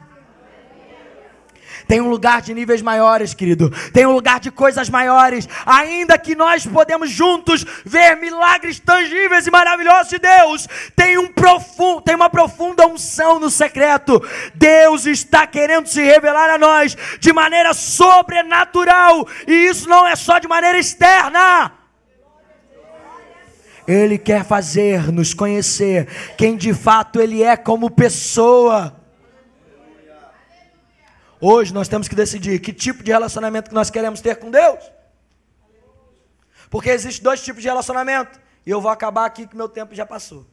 Tem um lugar de níveis maiores, querido. Tem um lugar de coisas maiores. Ainda que nós podemos juntos ver milagres tangíveis e maravilhosos de Deus, tem uma profunda unção no secreto. Deus está querendo se revelar a nós de maneira sobrenatural. E isso não é só de maneira externa. Ele quer fazer-nos conhecer quem de fato Ele é como pessoa. Hoje nós temos que decidir que tipo de relacionamento que nós queremos ter com Deus. Porque existem dois tipos de relacionamento. E eu vou acabar aqui que meu tempo já passou.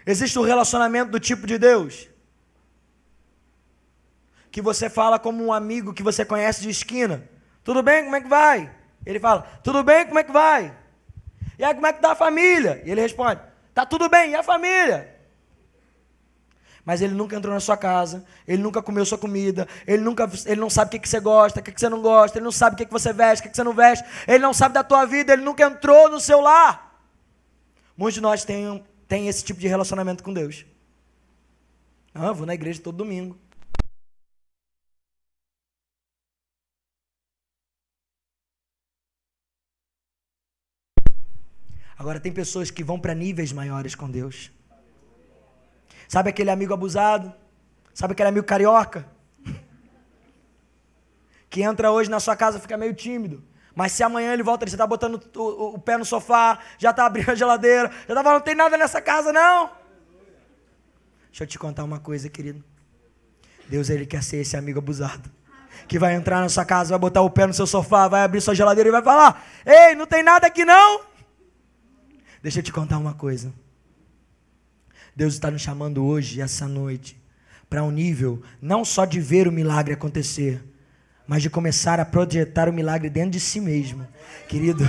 Existe o relacionamento do tipo de Deus, que você fala como um amigo que você conhece de esquina. Tudo bem? Como é que vai? Ele fala, tudo bem? Como é que vai? E aí, como é que está a família? E ele responde, está tudo bem, e a família? Mas ele nunca entrou na sua casa, ele nunca comeu sua comida, ele não sabe o que você gosta, o que você não gosta, ele não sabe o que você veste, o que você não veste, ele não sabe da tua vida, ele nunca entrou no seu lar. Muitos de nós têm esse tipo de relacionamento com Deus. Eu vou na igreja todo domingo. Agora tem pessoas que vão para níveis maiores com Deus. Sabe aquele amigo abusado? Sabe aquele amigo carioca? Que entra hoje na sua casa e fica meio tímido. Mas se amanhã ele volta, você está botando o pé no sofá, já está abrindo a geladeira, já está falando, não tem nada nessa casa não. Deixa eu te contar uma coisa, querido. Deus, Ele quer ser esse amigo abusado. Que vai entrar na sua casa, vai botar o pé no seu sofá, vai abrir sua geladeira e vai falar, ei, não tem nada aqui não? Deixa eu te contar uma coisa. Deus está nos chamando hoje, essa noite, para um nível não só de ver o milagre acontecer, mas de começar a projetar o milagre dentro de si mesmo. Querido,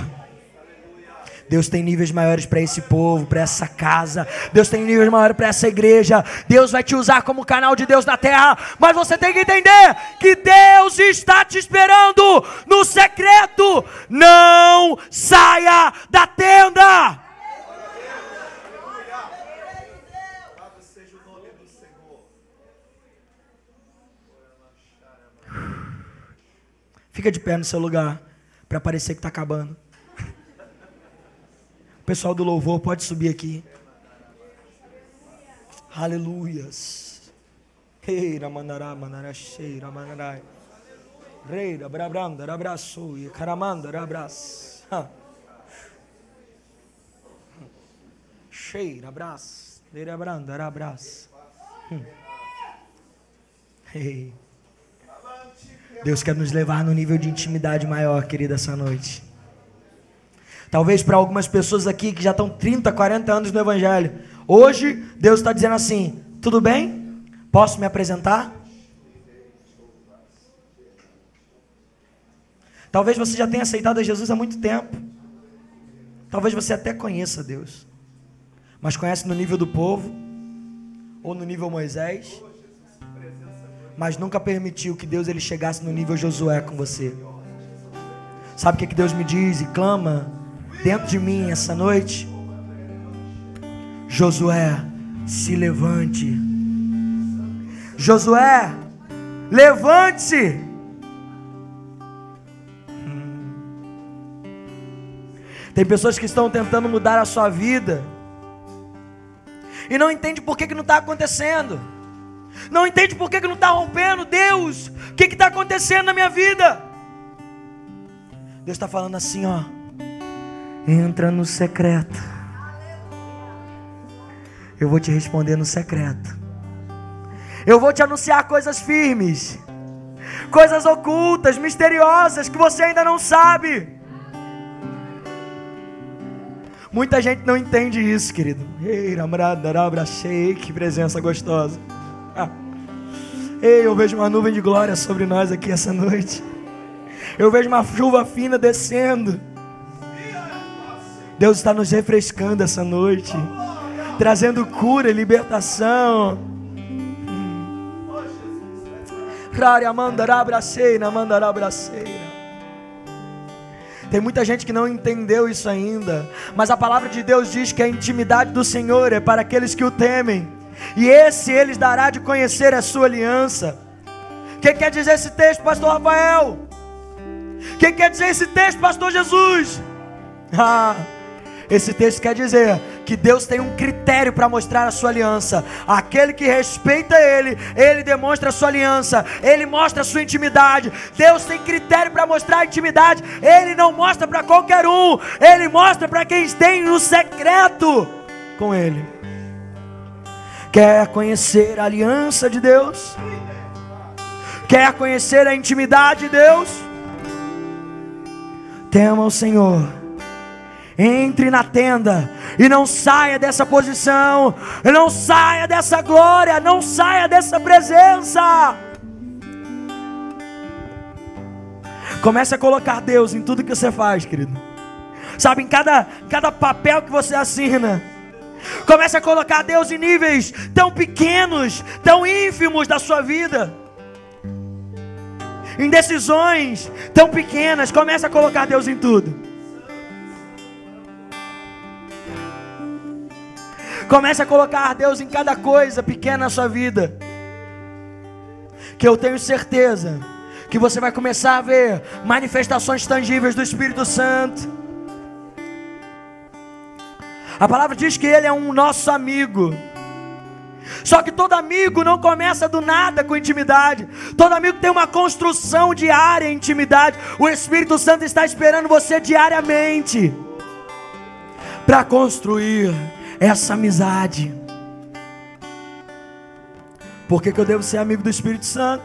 Deus tem níveis maiores para esse povo, para essa casa. Deus tem níveis maiores para essa igreja. Deus vai te usar como canal de Deus na terra. Mas você tem que entender que Deus está te esperando no secreto. Não saia da tenda. Fica de pé no seu lugar, para parecer que está acabando. O pessoal do louvor pode subir aqui. Aleluias. Reira mandará, mandará, cheira mandará. Reira, brabranda, abraço, e caramanda, abraço. Cheira, abraço. Reira, branda, abraço. Ei. Deus quer nos levar no nível de intimidade maior, querida, essa noite. Talvez para algumas pessoas aqui que já estão 30, 40 anos no Evangelho, hoje Deus está dizendo assim, tudo bem? Posso me apresentar? Talvez você já tenha aceitado a Jesus há muito tempo. Talvez você até conheça Deus, mas conhece no nível do povo, ou no nível Moisés, mas nunca permitiu que Deus ele chegasse no nível Josué com você. Sabe o que Deus me diz e clama dentro de mim essa noite? Josué, se levante. Josué, levante-se. Tem pessoas que estão tentando mudar a sua vida e não entende por que não está acontecendo. Não entende por que não está rompendo. Deus, o que está acontecendo na minha vida? Deus está falando assim, ó: entra no secreto. Eu vou te responder no secreto. Eu vou te anunciar coisas firmes, coisas ocultas, misteriosas, que você ainda não sabe. Muita gente não entende isso, querido. Ei, que presença gostosa. Ei, eu vejo uma nuvem de glória sobre nós aqui essa noite. Eu vejo uma chuva fina descendo. Deus está nos refrescando essa noite, trazendo cura e libertação. Tem muita gente que não entendeu isso ainda, mas a palavra de Deus diz que a intimidade do Senhor é para aqueles que o temem, e esse eles dará de conhecer a sua aliança. O que quer dizer esse texto, pastor Rafael? O que quer dizer esse texto, pastor Jesus? Esse texto quer dizer que Deus tem um critério para mostrar a sua aliança. Aquele que respeita Ele, Ele demonstra a sua aliança, Ele mostra a sua intimidade. Deus tem critério para mostrar a intimidade. Ele não mostra para qualquer um, Ele mostra para quem tem o secreto com Ele. Quer conhecer a aliança de Deus? Quer conhecer a intimidade de Deus? Tema o Senhor. Entre na tenda e não saia dessa posição, não saia dessa glória, não saia dessa presença. Comece a colocar Deus em tudo que você faz, querido. Sabe, em cada papel que você assina. Comece a colocar Deus em níveis tão pequenos, tão ínfimos da sua vida. Em decisões tão pequenas, comece a colocar Deus em tudo. Comece a colocar Deus em cada coisa pequena na sua vida, que eu tenho certeza que você vai começar a ver manifestações tangíveis do Espírito Santo. A palavra diz que Ele é um nosso amigo. Só que todo amigo não começa do nada com intimidade. Todo amigo tem uma construção diária em intimidade. O Espírito Santo está esperando você diariamente para construir essa amizade. Por que eu devo ser amigo do Espírito Santo?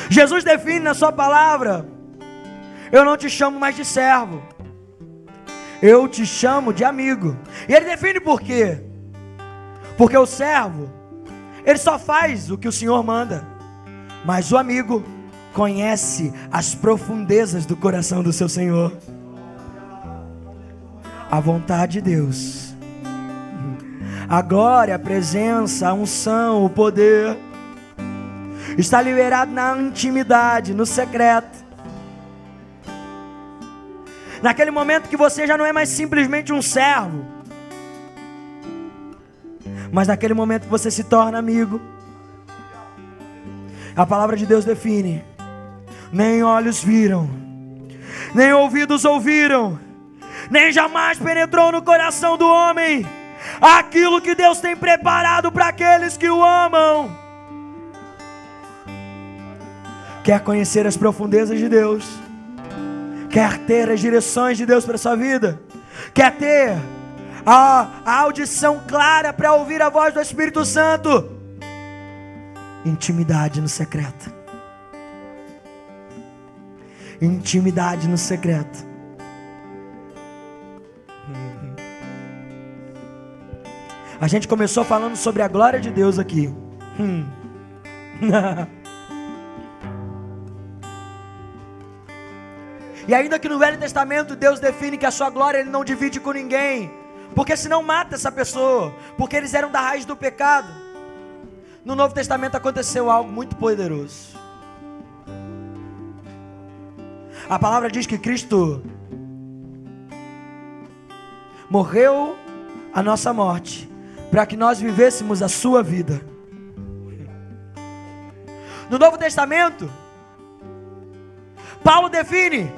Jesus define na sua palavra: eu não te chamo mais de servo, eu te chamo de amigo. E Ele define por quê? Porque o servo, ele só faz o que o Senhor manda, mas o amigo conhece as profundezas do coração do seu Senhor. A vontade de Deus, a glória, a presença, a unção, o poder está liberado na intimidade, no secreto. Naquele momento que você já não é mais simplesmente um servo, mas naquele momento que você se torna amigo. A palavra de Deus define: nem olhos viram, nem ouvidos ouviram, nem jamais penetrou no coração do homem aquilo que Deus tem preparado para aqueles que o amam. Quer conhecer as profundezas de Deus? Quer ter as direções de Deus para a sua vida? Quer ter a audição clara para ouvir a voz do Espírito Santo? Intimidade no secreto. Intimidade no secreto. A gente começou falando sobre a glória de Deus aqui. E ainda que no Velho Testamento Deus define que a sua glória Ele não divide com ninguém, porque senão mata essa pessoa, porque eles eram da raiz do pecado. No Novo Testamento aconteceu algo muito poderoso. A palavra diz que Cristo morreu a nossa morte, para que nós vivêssemos a sua vida. No Novo Testamento, Paulo define: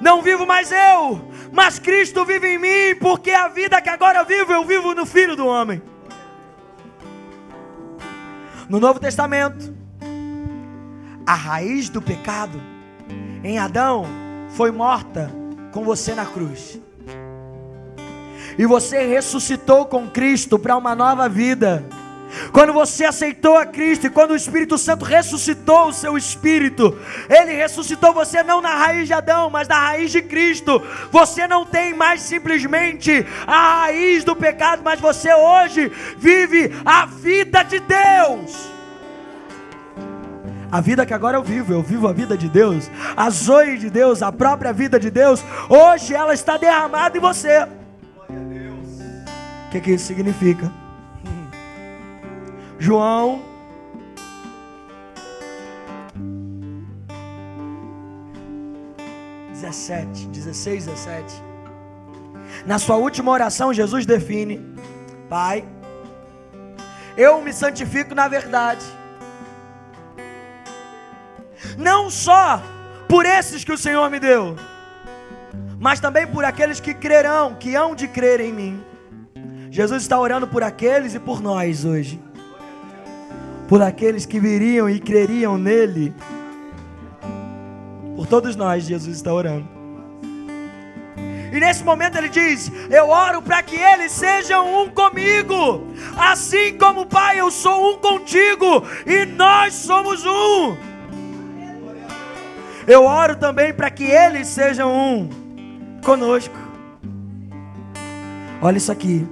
não vivo mais eu, mas Cristo vive em mim, porque a vida que agora eu vivo no Filho do Homem. No Novo Testamento, a raiz do pecado em Adão foi morta com você na cruz. E você ressuscitou com Cristo para uma nova vida. Quando você aceitou a Cristo e quando o Espírito Santo ressuscitou o seu espírito, Ele ressuscitou você não na raiz de Adão, mas na raiz de Cristo. Você não tem mais simplesmente a raiz do pecado, mas você hoje vive a vida de Deus. A vida que agora eu vivo a vida de Deus, a Zoe de Deus, a própria vida de Deus. Hoje ela está derramada em você. O que isso significa? João 16, 17. Na sua última oração, Jesus define: Pai, eu me santifico na verdade, não só por esses que o Senhor me deu, mas também por aqueles que crerão, que hão de crer em mim. Jesus está orando por aqueles e por nós hoje, por aqueles que viriam e creriam nele. Por todos nós Jesus está orando. E nesse momento ele diz: eu oro para que eles sejam um comigo, assim como Pai eu sou um contigo e nós somos um. Eu oro também para que eles sejam um conosco. Olha isso aqui.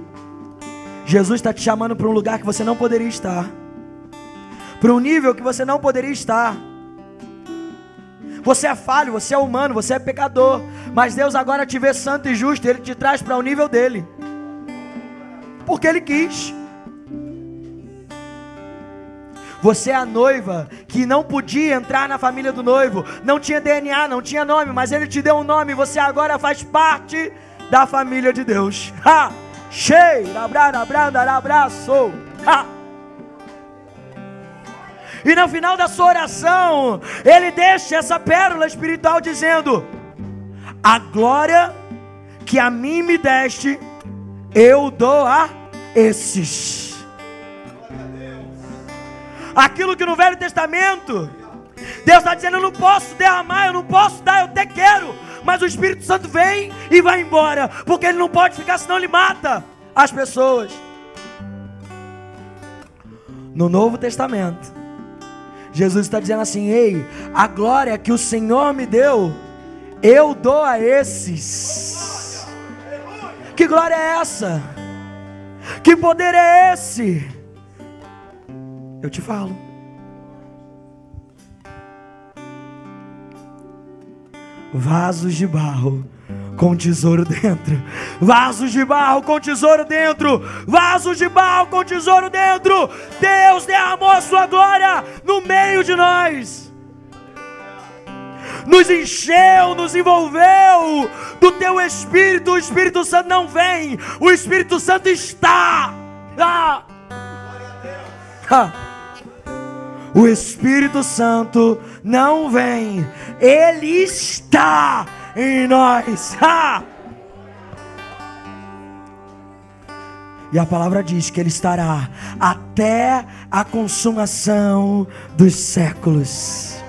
Jesus está te chamando para um lugar que você não poderia estar, para um nível que você não poderia estar. Você é falho, você é humano, você é pecador, mas Deus agora te vê santo e justo. Ele te traz para o nível dele, porque Ele quis. Você é a noiva que não podia entrar na família do noivo, não tinha DNA, não tinha nome, mas Ele te deu um nome. Você agora faz parte da família de Deus. Ha! Abraço. E no final da sua oração, Ele deixa essa pérola espiritual dizendo: a glória que a mim me deste, eu dou a esses. Aquilo que no Velho Testamento Deus está dizendo: eu não posso derramar, eu não posso dar, eu até quero, mas o Espírito Santo vem e vai embora, porque Ele não pode ficar, senão Ele mata as pessoas. No Novo Testamento, Jesus está dizendo assim: ei, a glória que o Senhor me deu, eu dou a esses. Que glória é essa? Que poder é esse? Eu te falo. Vasos de barro com tesouro dentro. Vasos de barro com tesouro dentro. Vasos de barro com tesouro dentro. Deus derramou a sua glória no meio de nós. Nos encheu, nos envolveu do teu Espírito. O Espírito Santo não vem, o Espírito Santo está. O Espírito Santo não vem, Ele está em nós. E a palavra diz que Ele estará até a consumação dos séculos.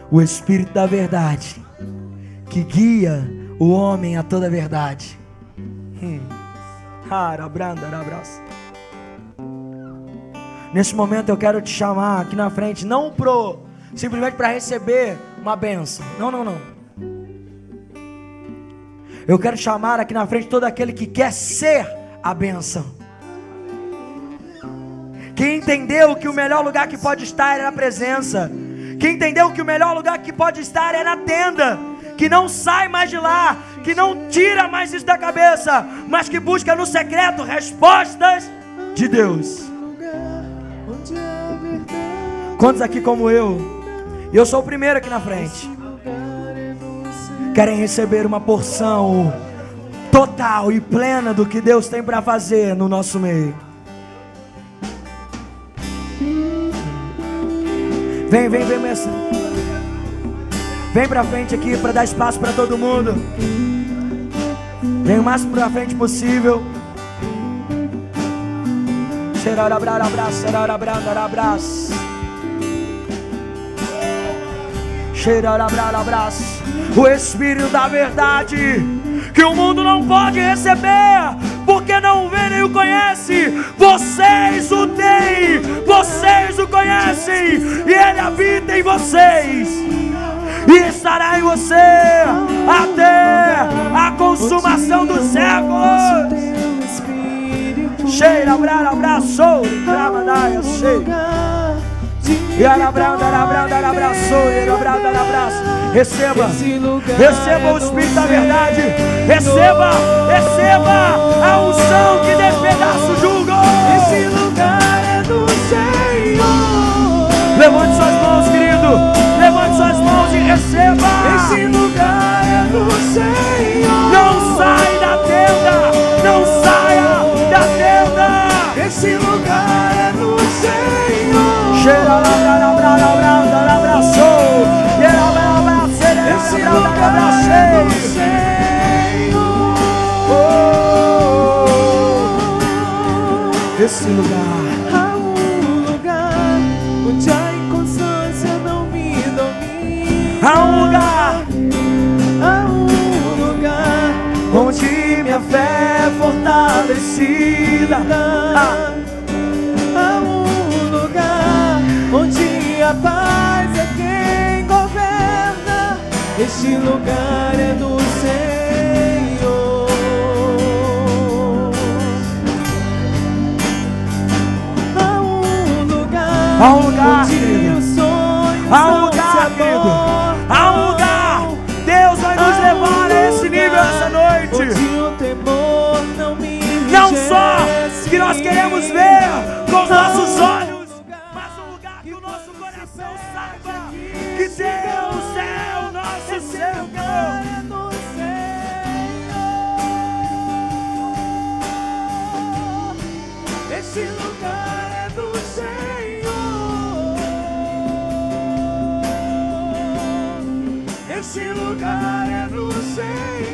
O Espírito da verdade, que guia o homem a toda a verdade. Nesse momento eu quero te chamar aqui na frente, não simplesmente para receber uma bênção. Não. Eu quero chamar aqui na frente todo aquele que quer ser a bênção, que entendeu que o melhor lugar que pode estar é na presença, que entendeu que o melhor lugar que pode estar é na tenda, que não sai mais de lá, que não tira mais isso da cabeça, mas que busca no secreto respostas de Deus. Quantos aqui como eu sou o primeiro aqui na frente, querem receber uma porção total e plena do que Deus tem para fazer no nosso meio? Vem, mestre. Vem pra frente aqui para dar espaço para todo mundo. Vem o máximo pra frente possível. O Espírito da verdade, que o mundo não pode receber, porque não vê nem o conhece. Vocês o têm, vocês o conhecem, e Ele habita em vocês, e estará em você até a consumação dos séculos. Cheira, abraço, tramandaia, cheira. Receba o Espírito da verdade. Receba a unção que despedaça o jugo. Esse lugar é do Senhor. Levante suas mãos, querido. Levante suas mãos e receba. Esse lugar é do Senhor. Não sai da tenda. Não saia da tenda. Esse lugar é do Senhor. Cheira, abraço. Esse lugar é do Senhor. Esse lugar. Há um lugar onde a inconstância não me domina. Há um lugar. Há um lugar onde minha fé é fortalecida. Há um lugar onde a paz é quem governa. Este lugar é do Senhor. Há um lugar onde os sonhos não se abortam. Há um lugar. Deus vai nos levar a esse nível essa noite. Onde o temor não me Não só que nós queremos ver com os nossos olhos, mas um lugar que o nosso coração saiba que Deus é o nosso Senhor. Esse lugar é do Senhor. Esse lugar é do Senhor.